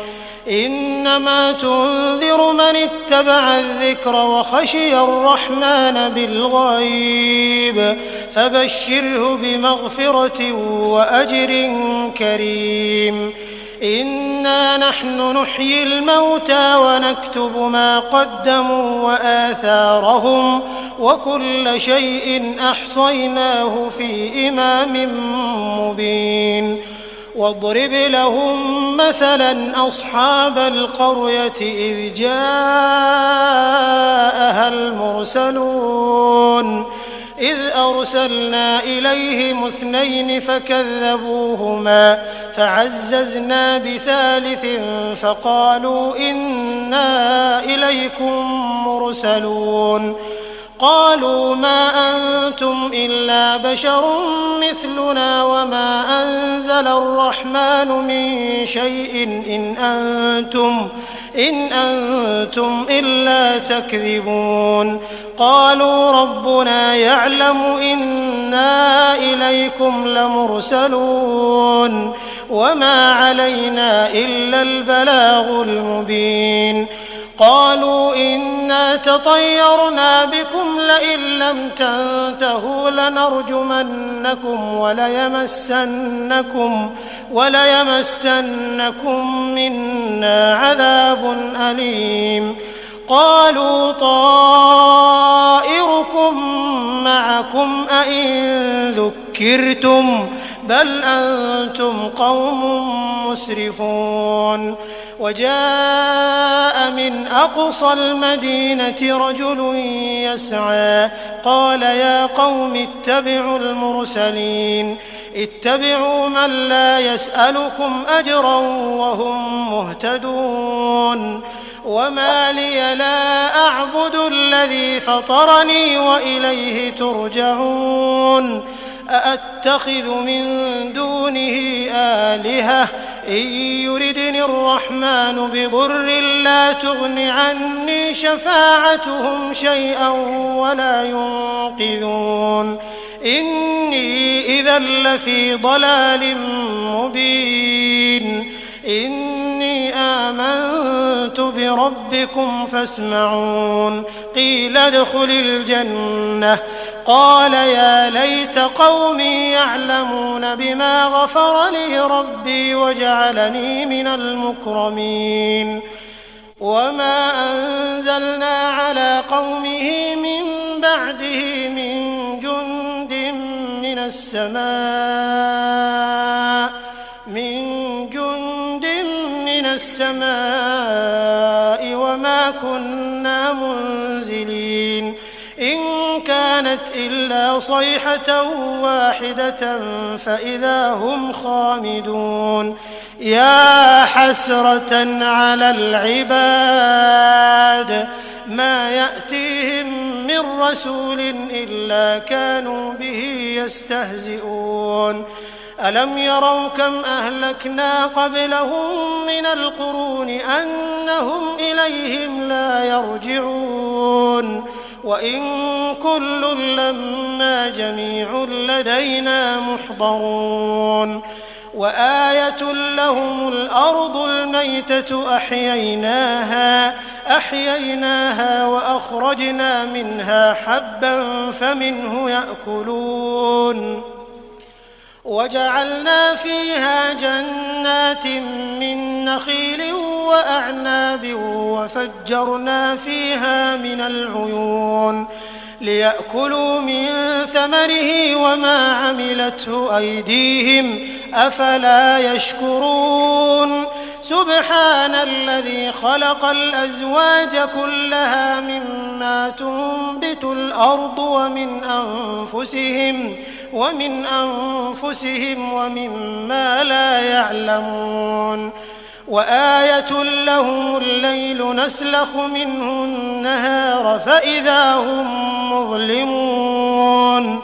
إنما تنذر من اتبع الذكر وخشي الرحمن بالغيب فبشره بمغفرة وأجر كريم إنا نحن نحيي الموتى ونكتب ما قدموا وآثارهم وكل شيء أحصيناه في إمام مبين واضرب لهم مثلا أصحاب القرية إذ جاءها المرسلون إذ أرسلنا إليهم 2 فكذبوهما فعززنا بثالث فقالوا إنا إليكم مرسلون قالوا ما أنتم إلا بشر مثلنا وما أنزل الرحمن من شيء إن أنتم إلا تكذبون قالوا ربنا يعلم إنا إليكم لمرسلون وما علينا إلا البلاغ المبين قالوا إنا تطيرنا بكم لئن لم تنتهوا لنرجمنكم وليمسنكم منا عذاب أليم قالوا طائركم معكم أئن ذكرتم بل أنتم قوم مسرفون وجاء من أقصى المدينة رجل يسعى قال يا قوم اتبعوا المرسلين اتبعوا من لا يسألكم أجرا وهم مهتدون وما لي لا أعبد الذي فطرني وإليه ترجعون أأتخذ من دونه آلهة إن يردني الرحمن بضر لا تغن عني شفاعتهم شيئا ولا ينقذون إني إذا لفي ضلال مبين إني آمنت بربكم فاسمعون قيل ادخل الجنة قال يا ليت قومي يعلمون بما غفر لي ربي وجعلني من المكرمين وما أنزلنا على قومه من بعده من جند من السماء وما كنا منزلين إن كانت إلا صيحة واحدة فإذا هم خامدون يا حسرة على العباد ما يأتيهم من رسول إلا كانوا به يستهزئون ألم يروا كم أهلكنا قبلهم من القرون أنهم إليهم لا يرجعون وإن كل لما جميع لدينا محضرون وآية لهم الأرض الميتة أحييناها وأخرجنا منها حبا فمنه يأكلون وجعلنا فيها جنات من نخيل وأعناب وفجرنا فيها من العيون ليأكلوا من ثمره وما عملته أيديهم أفلا يشكرون سبحان الذي خلق الأزواج كلها مما تنبت الأرض ومن أنفسهم ومما لا يعلمون وآية لهم الليل نسلخ منه النهار فإذا هم مظلمون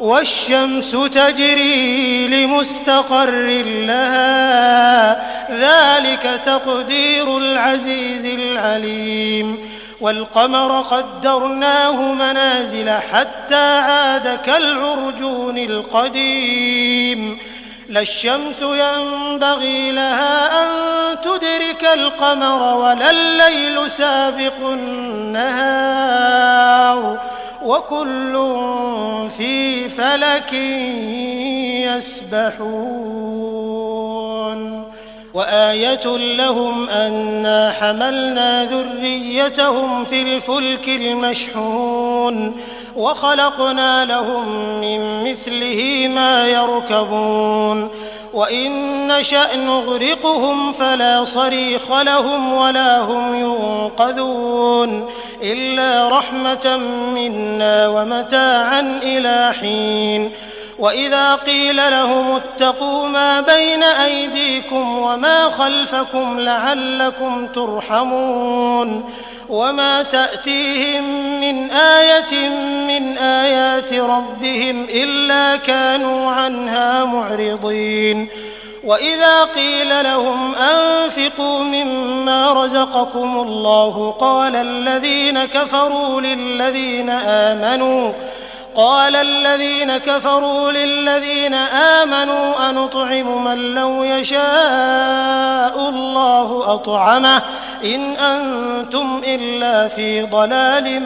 والشمس تجري لمستقر لها ذلك تقدير العزيز العليم والقمر قدرناه منازل حتى عاد كالعرجون القديم لا الشمس ينبغي لها أن تدرك القمر ولا الليل سابق النهار وكل في فلك يسبحون وآية لهم أنا حملنا ذريتهم في الفلك المشحون وخلقنا لهم من مثله ما يركبون وإن نشأ نغرقهم فلا صريخ لهم ولا هم ينقذون إلا رحمة منا ومتاعا إلى حين وإذا قيل لهم اتقوا ما بين أيديكم وما خلفكم لعلكم ترحمون وما تأتيهم من آية من آيات ربهم إلا كانوا عنها معرضين وإذا قيل لهم أنفقوا مما رزقكم الله قال الذين كفروا للذين آمنوا أنطعم من لو يشاء الله أطعمه إن أنتم إلا في ضلال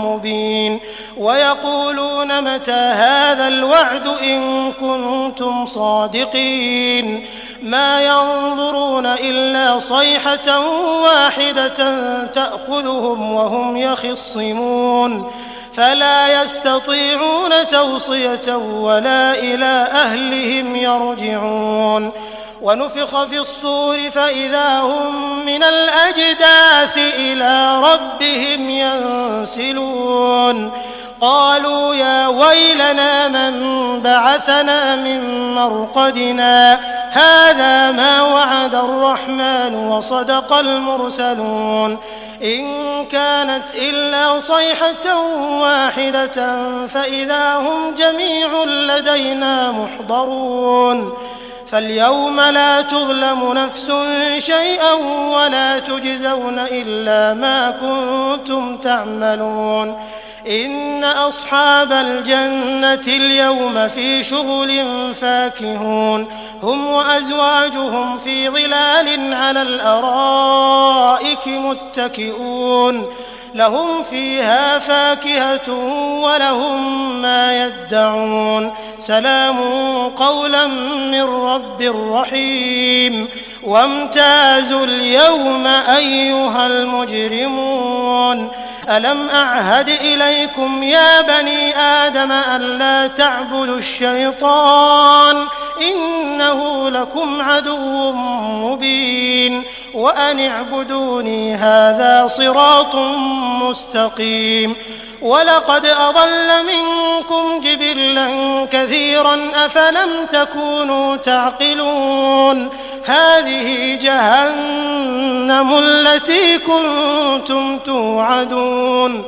مبين ويقولون متى هذا الوعد إن كنتم صادقين ما ينظرون إلا صيحة واحدة تأخذهم وهم يخصمون فلا يستطيعون توصية ولا إلى أهلهم يرجعون ونفخ في الصور فإذا هم من الأجداث إلى ربهم ينسلون قالوا يا ويلنا من بعثنا من مرقدنا هذا ما وعد الرحمن وصدق المرسلون إن كانت إلا صيحة واحدة فإذا هم جميع لدينا محضرون فاليوم لا تظلم نفس شيئا ولا تجزون إلا ما كنتم تعملون إن أصحاب الجنة اليوم في شغل فاكهون هم وأزواجهم في ظلال على الأرائك متكئون لهم فيها فاكهة ولهم ما يدعون سلام قولا من رب رحيم وامتازوا اليوم أيها المجرمون ألم أعهد إليكم يا بني آدم ألا تعبدوا الشيطان إنه لكم عدو مبين وأن اعبدوني هذا صراط مستقيم ولقد أضل منكم جبلا كثيرا أفلم تكونوا تعقلون هذه جهنم التي كنتم توعدون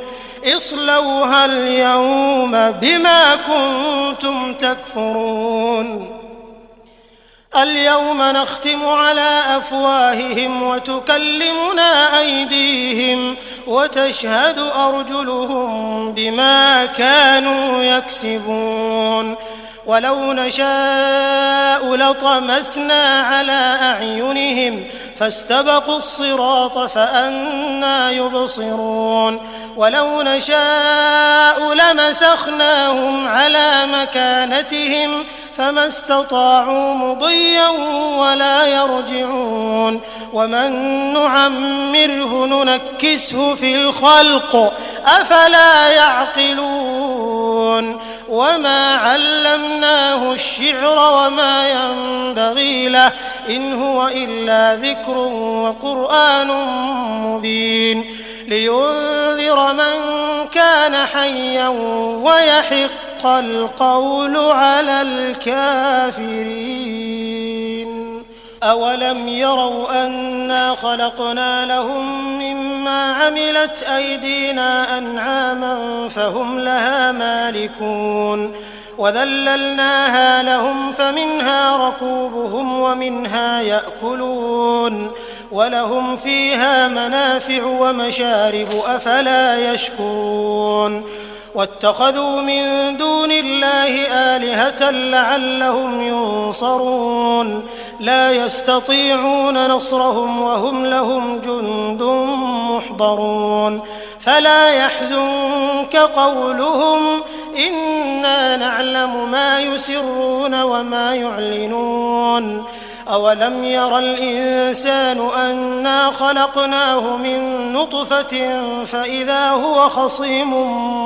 اصلوها اليوم بما كنتم تكفرون اليوم نختم على أفواههم وتكلمنا أيديهم وتشهد أرجلهم بما كانوا يكسبون ولو نشاء لطمسنا على أعينهم فاستبقوا الصراط فأنى يبصرون ولو نشاء لمسخناهم على مكانتهم فما استطاعوا مضيا ولا يرجعون ومن نعمره ننكسه في الخلق أفلا يعقلون وما علمناه الشعر وما ينبغي له إن هو إلا ذكر وقرآن مبين لينذر من كان حيا ويحق القول على الكافرين أولم يروا أنا خلقنا لهم مما عملت أيدينا أنعاما فهم لها مالكون وذللناها لهم فمنها ركوبهم ومنها يأكلون ولهم فيها منافع ومشارب أفلا يشكرون واتخذوا من دون الله آلهة لعلهم ينصرون لا يستطيعون نصرهم وهم لهم جند محضرون فلا يحزنك قولهم إنا نعلم ما يسرون وما يعلنون أولم ير الإنسان أنا خلقناه من نطفة فإذا هو خصيم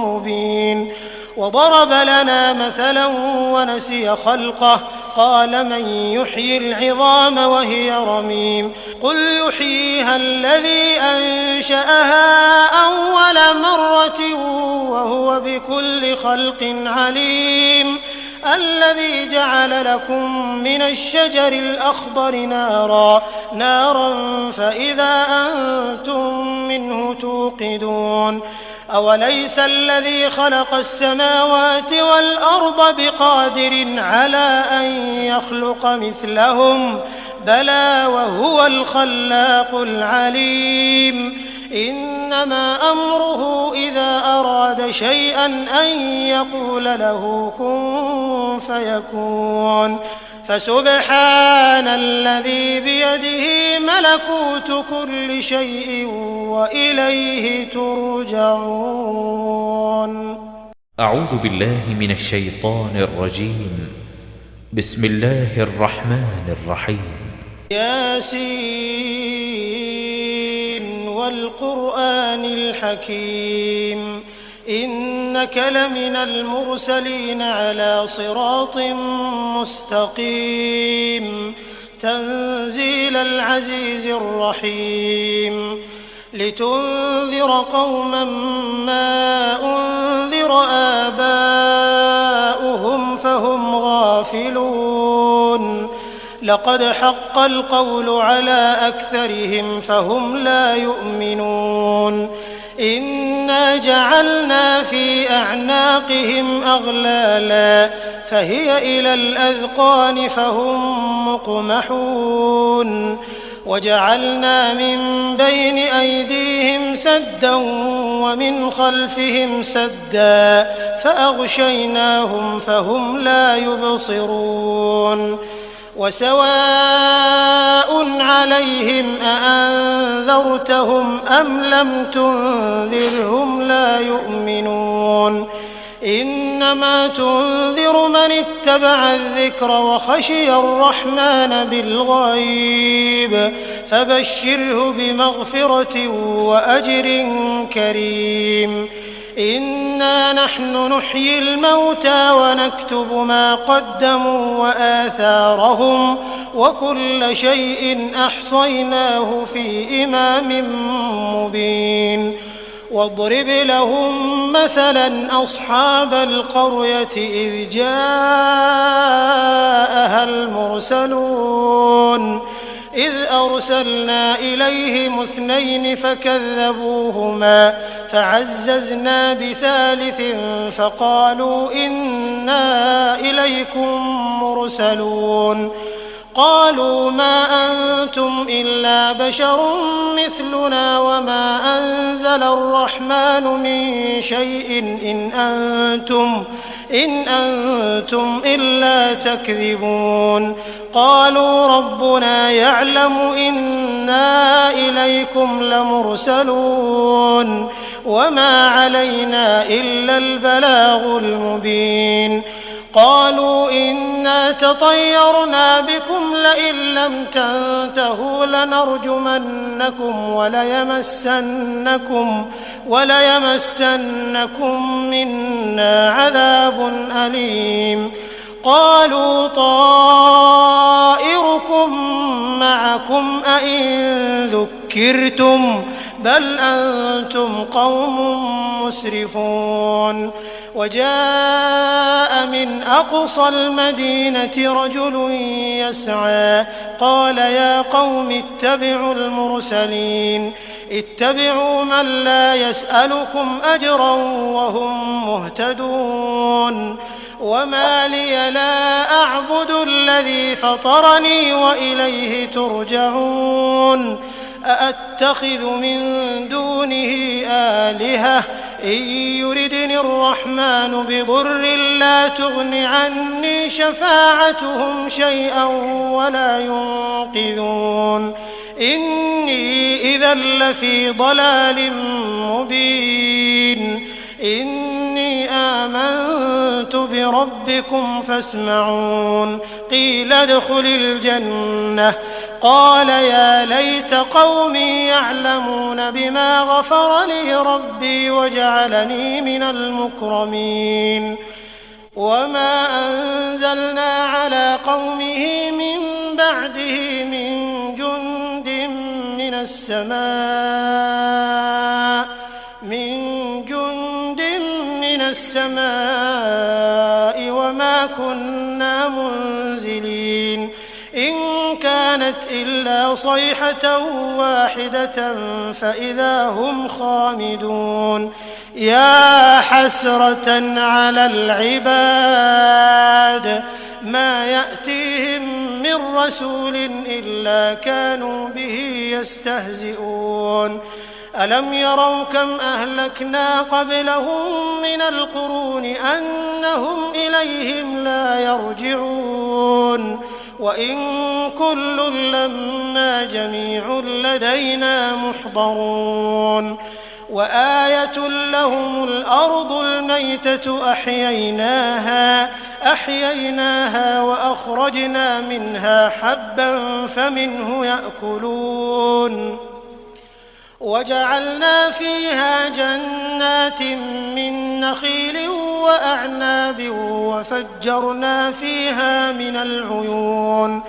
مبين وضرب لنا مثلا ونسي خلقه قال من يحيي العظام وهي رميم قل يحييها الذي أنشأها أول مرة وهو بكل خلق عليم الذي جعل لكم من الشجر الأخضر نارا فإذا أنتم منه توقدون أوليس الذي خلق السماوات والأرض بقادر على أن يخلق مثلهم بلى وهو الخلاق العليم إنما أمره إذا أراد شيئا أن يقول له كن فيكون فسبحان الذي بيده ملكوت كل شيء وإليه ترجعون. أعوذ بالله من الشيطان الرجيم. بسم الله الرحمن الرحيم. ياسين والقرآن الحكيم إنك لمن المرسلين على صراط مستقيم تنزيل العزيز الرحيم لتنذر قوما ما أنذر آباؤهم فهم غافلون لقد حق القول على أكثرهم فهم لا يؤمنون إنا جعلنا في أعناقهم أغلالا فهي إلى الأذقان فهم مقمحون وجعلنا من بين أيديهم سدا ومن خلفهم سدا فأغشيناهم فهم لا يبصرون وسواء عليهم أأنذرتهم أم لم تنذرهم لا يؤمنون إنما تنذر من اتبع الذكر وخشي الرحمن بالغيب فبشره بمغفرة وأجر كريم إنا نحن نحيي الموتى ونكتب ما قدموا وآثارهم وكل شيء أحصيناه في إمام مبين واضرب لهم مثلا أصحاب القرية إذ جاءها المرسلون إذ أرسلنا إليهم 2 فكذبوهما فعززنا بثالث فقالوا إنا إليكم مرسلون قالوا ما أنتم إلا بشر مثلنا وما أنزل الرحمن من شيء إن أنتم إلا تكذبون قالوا ربنا يعلم إنا إليكم لمرسلون وما علينا إلا البلاغ المبين قالوا إنا تطيرنا بكم لئن لم تنتهوا لنرجمنكم وليمسنكم منا عذاب أليم قالوا طائركم معكم أئن ذكرتم بل أنتم قوم مسرفون وجاء من أقصى المدينة رجل يسعى قال يا قوم اتبعوا المرسلين اتبعوا من لا يسألكم أجرا وهم مهتدون وما لي لا أعبد الذي فطرني وإليه ترجعون أأتخذ من دونه آلهة إن يردني الرحمن بضر لا تغن عني شفاعتهم شيئا ولا ينقذون إني إذا لفي ضلال مبين إني آمنت بربكم فاسمعون قيل ادخل الجنة قال يا ليت قومي يعلمون بما غفر لي ربي وجعلني من المكرمين وما أنزلنا على قومه من بعده من جند من السماء وما كنا منزلين إن كانت إلا صيحة واحدة فإذا هم خامدون يا حسرة على العباد ما يأتيهم من رسول إلا كانوا به يستهزئون ألم يروا كم أهلكنا قبلهم من القرون أنهم إليهم لا يرجعون وإن كل لما جميع لدينا محضرون وآية لهم الأرض الميتة أحييناها وأخرجنا منها حبا فمنه يأكلون وجعلنا فيها جنات من نخيل وأعناب وفجرنا فيها من العيون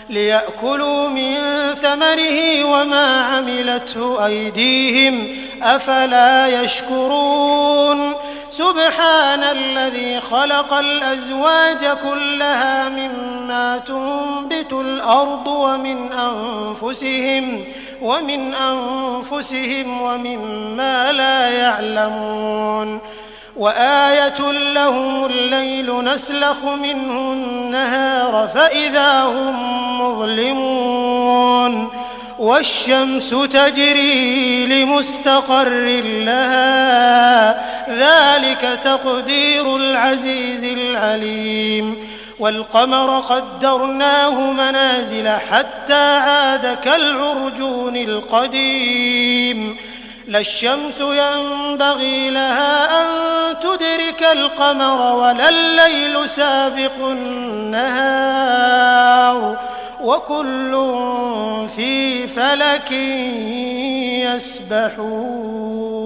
ليأكلوا من ثمره وما عملته أيديهم أفلا يشكرون سبحان الذي خلق الأزواج كلها مما تنبت الأرض ومن أنفسهم ومما لا يعلمون وآية لهم الليل نسلخ منه النهار فإذا هم مظلمون والشمس تجري لمستقر لها ذلك تقدير العزيز العليم والقمر قدرناه منازل حتى عاد كالعرجون القديم لا الشمس ينبغي لها أن تدرك القمر ولا الليل سابق النهار وكل في فلك يسبحون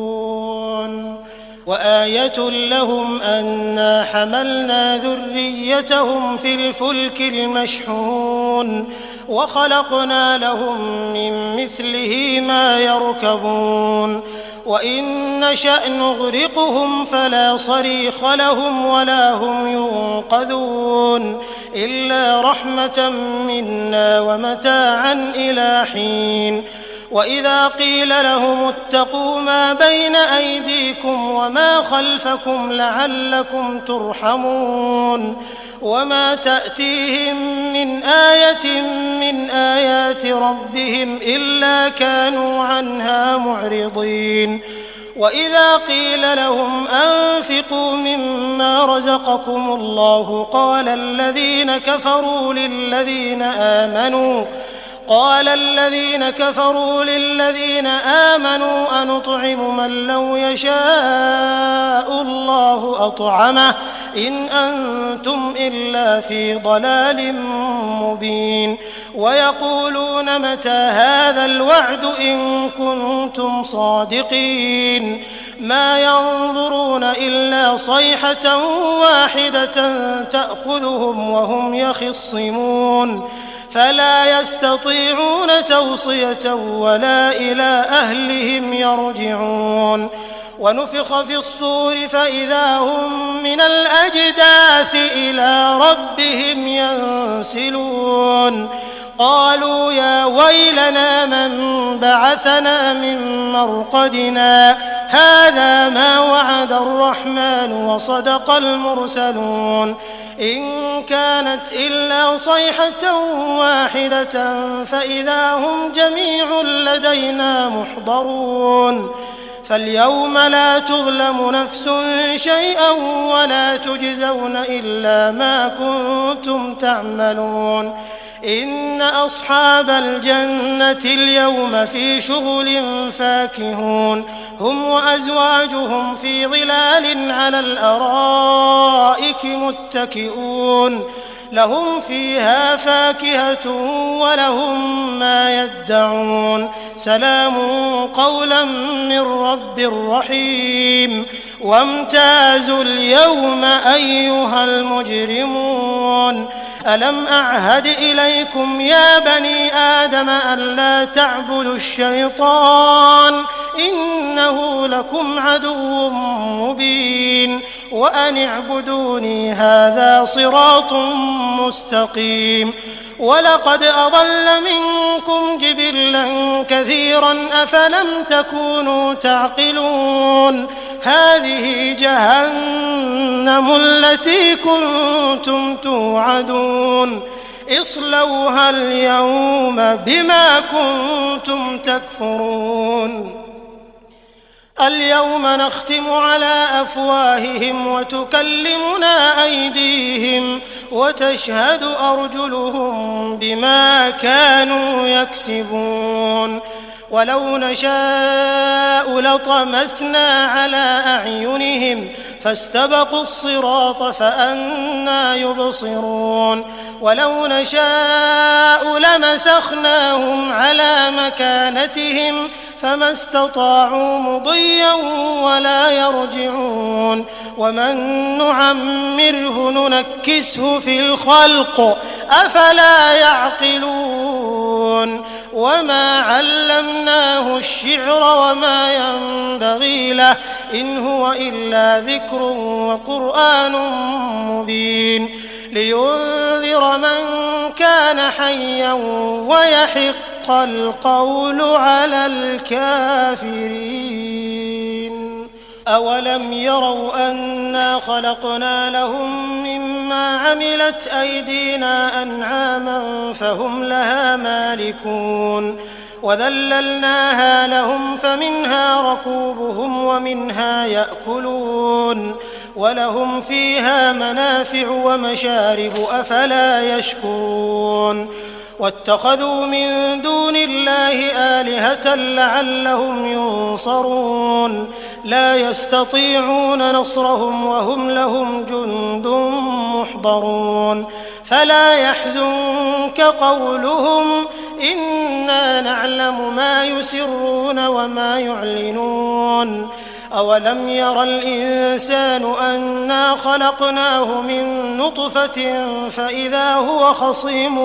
وآية لهم أنا حملنا ذريتهم في الفلك المشحون وخلقنا لهم من مثله ما يركبون وإن نشأ نغرقهم فلا صريخ لهم ولا هم ينقذون إلا رحمة منا ومتاعا إلى حين وإذا قيل لهم اتقوا ما بين أيديكم وما خلفكم لعلكم ترحمون وما تأتيهم من آية من آيات ربهم إلا كانوا عنها معرضين وإذا قيل لهم أنفقوا مما رزقكم الله قال الذين كفروا للذين آمنوا أنطعم من لو يشاء الله أطعمه إن أنتم إلا في ضلال مبين ويقولون متى هذا الوعد إن كنتم صادقين ما ينظرون إلا صيحة واحدة تأخذهم وهم يخصمون فلا يستطيعون توصية ولا إلى أهلهم يرجعون ونفخ في الصور فإذا هم من الأجداث إلى ربهم ينسلون قالوا يا ويلنا من بعثنا من مرقدنا هذا ما وعد الرحمن وصدق المرسلون إن كانت إلا صيحة واحدة فإذا هم جميع لدينا محضرون فاليوم لا تظلم نفس شيئا ولا تجزون إلا ما كنتم تعملون إن أصحاب الجنة اليوم في شغل فاكهون هم وأزواجهم في ظلال على الأرائك متكئون لهم فيها فاكهة ولهم ما يدعون سلام قولا من رب رحيم وامتازوا اليوم أيها المجرمون ألم أعهد إليكم يا بني آدم ألا تعبدوا الشيطان إنه لكم عدو مبين وأن اعبدوني هذا صراط مستقيم ولقد أضل منكم جبلا كثيرا أفلم تكونوا تعقلون هذه جهنم التي كنتم توعدون اصلوها اليوم بما كنتم تكفرون اليوم نختم على أفواههم وتكلمنا أيديهم وتشهد أرجلهم بما كانوا يكسبون ولو نشاء لطمسنا على أعينهم فاستبقوا الصراط فأنى يبصرون ولو نشاء لمسخناهم على مكانتهم فما استطاعوا مضيا ولا يرجعون ومن نعمره ننكسه في الخلق أفلا يعقلون وما علمناه الشعر وما ينبغي له إن هو إلا ذكر وقرآن مبين لينذر من كان حيا ويحق القول على الكافرين أولم يروا أنا خلقنا لهم مما عملت أيدينا أنعاما فهم لها مالكون وذللناها لهم فمنها ركوبهم ومنها يأكلون ولهم فيها منافع ومشارب أفلا يشكرون واتخذوا من دون الله آلهة لعلهم ينصرون لا يستطيعون نصرهم وهم لهم جند محضرون فلا يحزنك قولهم إنا نعلم ما يسرون وما يعلنون أولم ير الإنسان أنا خلقناه من نطفة فإذا هو خصيم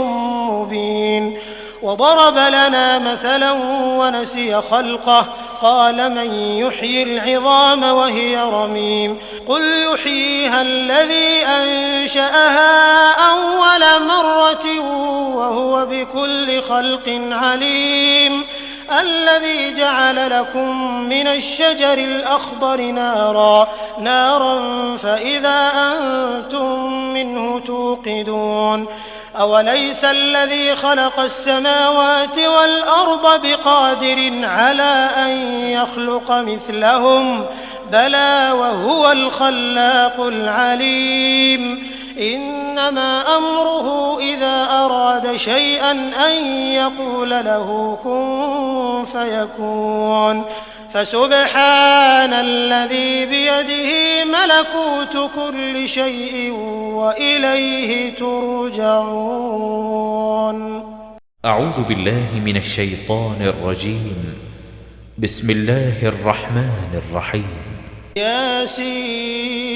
مبين وضرب لنا مثلا ونسي خلقه قال من يحيي العظام وهي رميم قل يحييها الذي أنشأها أول مرة وهو بكل خلق عليم الذي جعل لكم من الشجر الأخضر نارا فإذا أنتم منه توقدون أوليس الذي خلق السماوات والأرض بقادر على أن يخلق مثلهم بلى وهو الخلاق العليم إنما أمره إذا أراد شيئا أن يقول له كن فيكون فسبحان الذي بيده ملكوت كل شيء وإليه ترجعون. أعوذ بالله من الشيطان الرجيم. بسم الله الرحمن الرحيم. ياسين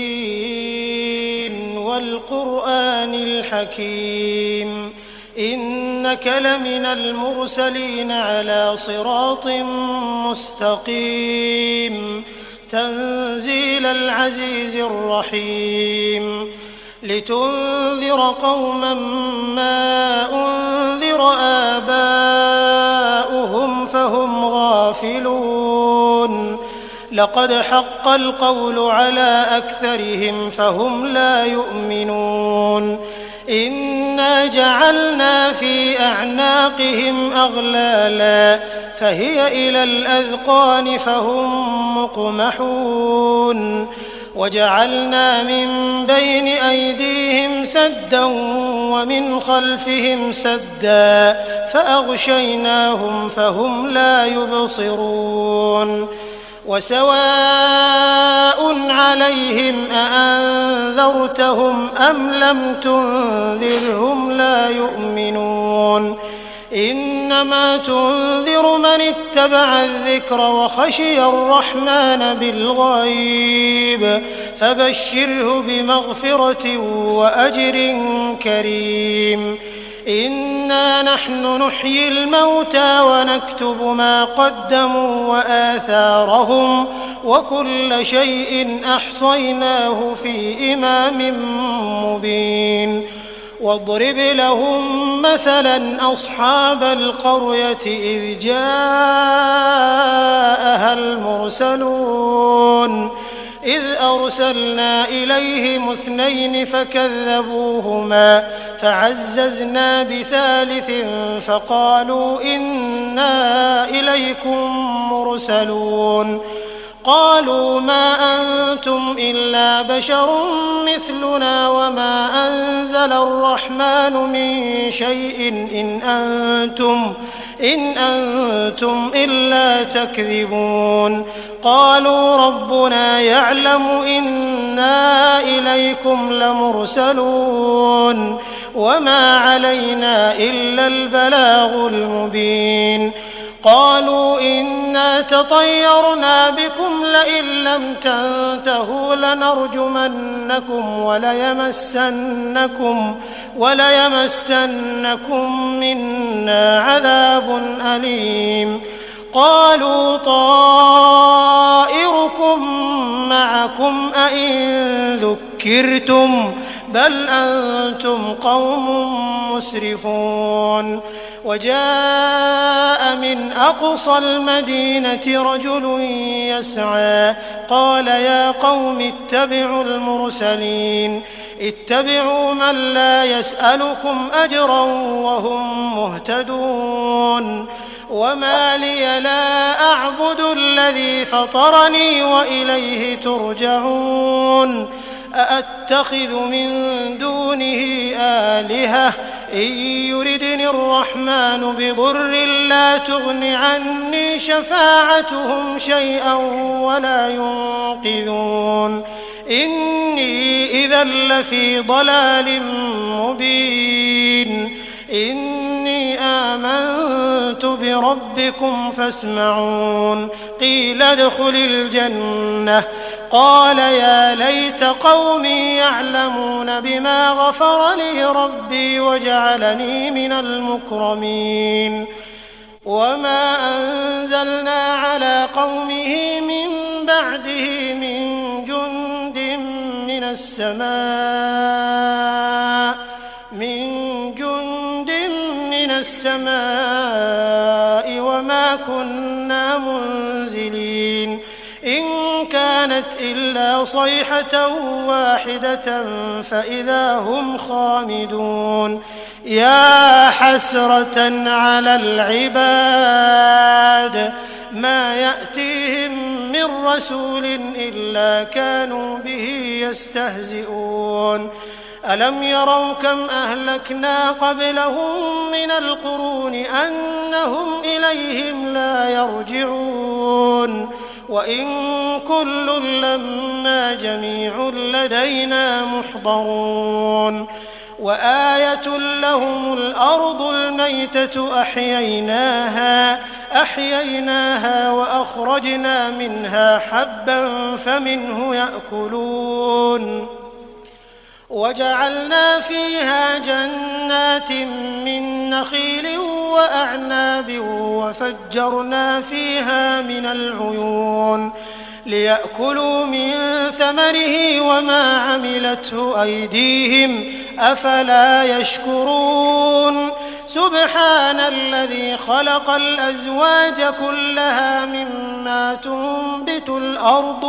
والقرآن الحكيم إنك لمن المرسلين على صراط مستقيم تنزيل العزيز الرحيم لتنذر قوما ما أنذر آباؤهم فهم غافلون لقد حق القول على أكثرهم فهم لا يؤمنون إنا جعلنا في أعناقهم أغلالا فهي إلى الأذقان فهم مقمحون وجعلنا من بين أيديهم سدا ومن خلفهم سدا فأغشيناهم فهم لا يبصرون وسواء عليهم أأنذرتهم أم لم تنذرهم لا يؤمنون إنما تنذر من اتبع الذكر وخشي الرحمن بالغيب فبشره بمغفرة وأجر كريم إنا نحن نحيي الموتى ونكتب ما قدموا وآثارهم وكل شيء أحصيناه في إمام مبين واضرب لهم مثلا أصحاب القرية إذ جاءها المرسلون إذ أرسلنا إليهم 2 فكذبوهما فعززنا بثالث فقالوا إنا إليكم مرسلون قالوا ما أنتم إلا بشر مثلنا وما أنزل الرحمن من شيء إن أنتم إلا تكذبون قالوا ربنا يعلم إنا إليكم لمرسلون وما علينا إلا البلاغ المبين قالوا إنا تطيرنا بكم لئن لم تنتهوا لنرجمنكم وليمسنكم منا عذاب أليم قالوا طائركم معكم أئن ذكرتم بل أنتم قوم مسرفون وجاء من أقصى المدينة رجل يسعى قال يا قوم اتبعوا المرسلين اتبعوا من لا يسألكم أجرا وهم مهتدون وما لي لا أعبد الذي فطرني وإليه ترجعون أأتخذ من دونه آلهة إن يردني الرحمن بضر لا تغن عني شفاعتهم شيئا ولا ينقذون إني إذا لفي ضلال مبين إني آمنت بربكم فاسمعون قيل ادخل الجنة قال يا ليت قومي يعلمون بما غفر لي ربي وجعلني من المكرمين وما أنزلنا على قومه من بعده من جند من السماء وما كنا منزلين إن كانت إلا صيحة واحدة فإذا هم خامدون يا حسرة على العباد ما يأتيهم من رسول إلا كانوا به يستهزئون ألم يروا كم أهلكنا قبلهم من القرون أنهم إليهم لا يرجعون وإن كل لما جميع لدينا محضرون وآية لهم الأرض الميتة أحييناها وأخرجنا منها حبا فمنه يأكلون وجعلنا فيها جنات من نخيل وأعناب وفجرنا فيها من العيون ليأكلوا من ثمره وما عملته أيديهم أفلا يشكرون سبحان الذي خلق الأزواج كلها مما تنبت الأرض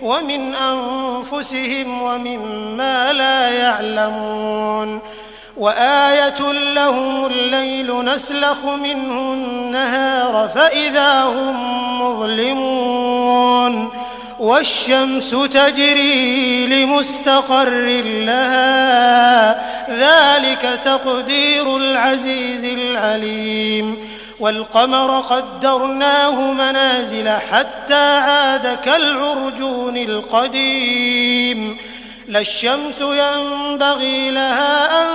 ومن أنفسهم ومما لا يعلمون وآية لهم الليل نسلخ منه النهار فإذا هم مظلمون والشمس تجري لمستقر لها ذلك تقدير العزيز العليم والقمر قدرناه منازل حتى عاد كالعرجون القديم لا الشمس ينبغي لها أن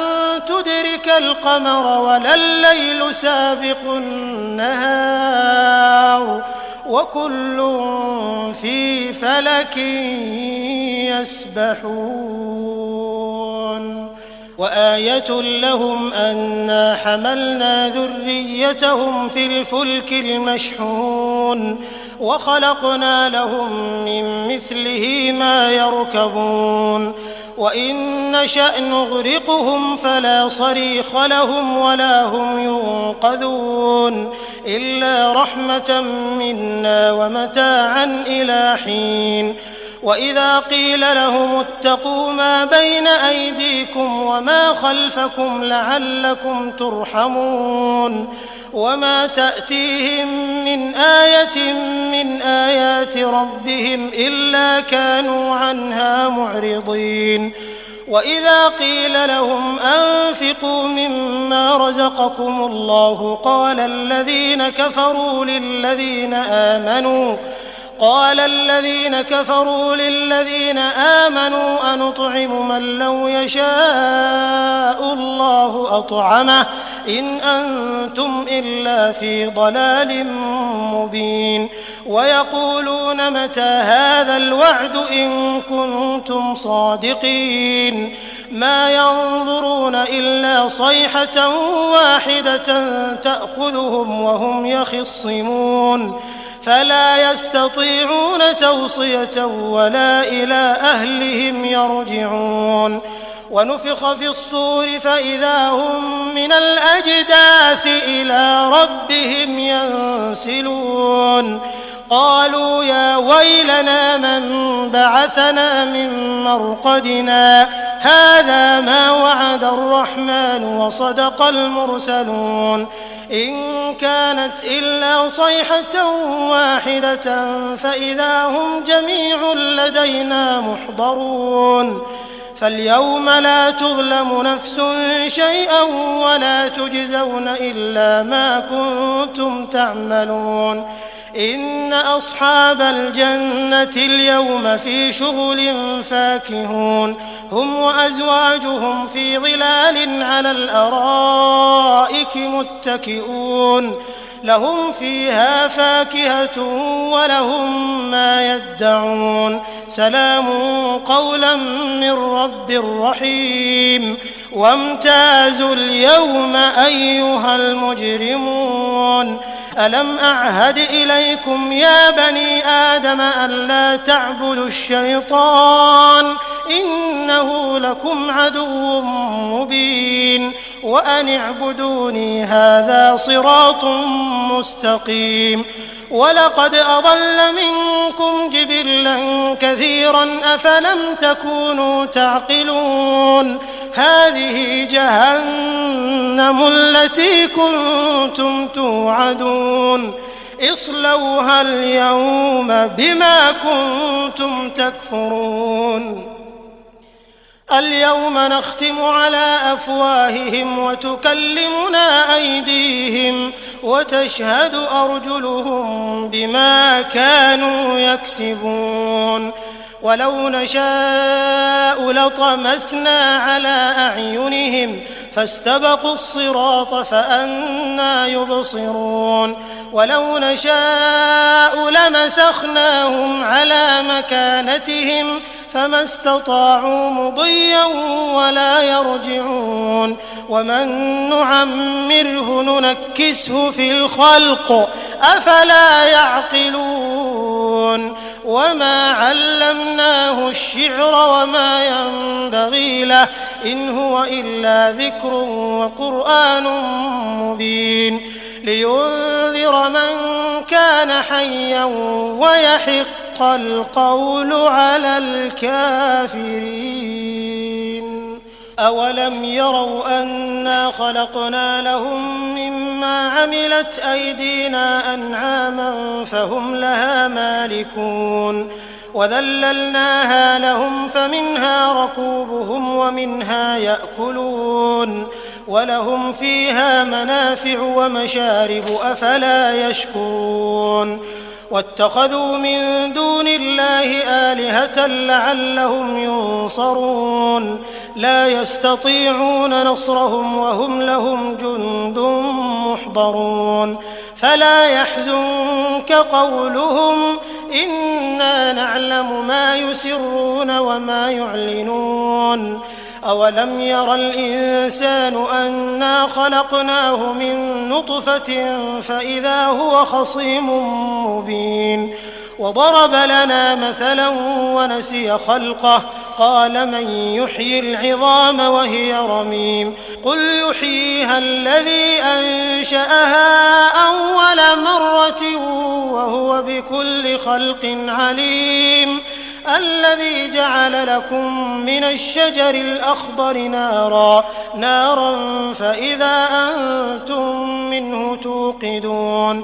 تدرك القمر ولا الليل سابق النهار وكل في فلك يسبحون وآية لهم أنا حملنا ذريتهم في الفلك المشحون وخلقنا لهم من مثله ما يركبون وإن نشأ نغرقهم فلا صريخ لهم ولا هم ينقذون إلا رحمة منا ومتاعا إلى حين وإذا قيل لهم اتقوا ما بين أيديكم وما خلفكم لعلكم ترحمون وما تأتيهم من آية من آيات ربهم إلا كانوا عنها معرضين وإذا قيل لهم أنفقوا مما رزقكم الله قال الذين كفروا للذين آمنوا أنطعم من لو يشاء الله أطعمه إن أنتم إلا في ضلال مبين ويقولون متى هذا الوعد إن كنتم صادقين ما ينظرون إلا صيحة واحدة تأخذهم وهم يخصمون فلا يستطيعون توصية ولا إلى أهلهم يرجعون ونفخ في الصور فإذا هم من الأجداث إلى ربهم ينسلون قالوا يا ويلنا من بعثنا من مرقدنا هذا ما وعد الرحمن وصدق المرسلون إن كانت إلا صيحة واحدة فإذا هم جميع لدينا محضرون فاليوم لا تظلم نفس شيئا ولا تجزون إلا ما كنتم تعملون إن أصحاب الجنة اليوم في شغل فاكهون هم وأزواجهم في ظلال على الأرائك متكئون لهم فيها فاكهة ولهم ما يدعون سلام قولا من رب رحيم وامتازوا اليوم أيها المجرمون ألم أعهد إليكم يا بني آدم ألا تعبدوا الشيطان إنه لكم عدو مبين وأن اعبدوني هذا صراط مستقيم ولقد أضل منكم جبلا كثيرا أفلم تكونوا تعقلون هذه جهنم التي كنتم توعدون اصلوها اليوم بما كنتم تكفرون اليوم نختم على أفواههم وتكلمنا أيديهم وتشهد أرجلهم بما كانوا يكسبون ولو نشاء لطمسنا على أعينهم فاستبقوا الصراط فأنى يبصرون ولو نشاء لمسخناهم على مكانتهم فما استطاعوا مضيا ولا يرجعون ومن نعمره ننكسه في الخلق أفلا يعقلون وما علمناه الشعر وما ينبغي له إن هو إلا ذكر وقرآن مبين لينذر من كان حيا ويحق القول على الكافرين أولم يروا أنا خلقنا لهم مما عملت أيدينا أنعاما فهم لها مالكون وذللناها لهم فمنها ركوبهم ومنها يأكلون ولهم فيها منافع ومشارب أفلا يشكرون واتخذوا من دون الله آلهة لعلهم ينصرون لا يستطيعون نصرهم وهم لهم جند محضرون فلا يحزنك قولهم إنا نعلم ما يسرون وما يعلنون أولم ير الإنسان أنا خلقناه من نطفة فإذا هو خصيم مبين وضرب لنا مثلا ونسي خلقه قال من يحيي العظام وهي رميم قل يحييها الذي أنشأها أول مرة وهو بكل خلق عليم الذي جعل لكم من الشجر الأخضر نارا فإذا أنتم منه توقدون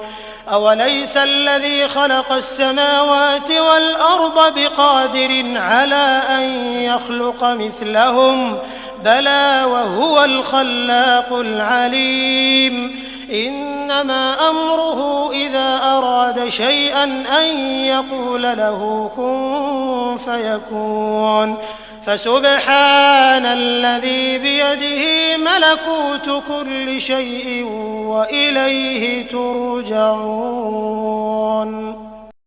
أوليس الذي خلق السماوات والأرض بقادر على أن يخلق مثلهم بلى وهو الخلاق العليم إنما أمره إذا أراد شيئا أن يقول له كن فيكون فسبحان الذي بيده ملكوت كل شيء وإليه ترجعون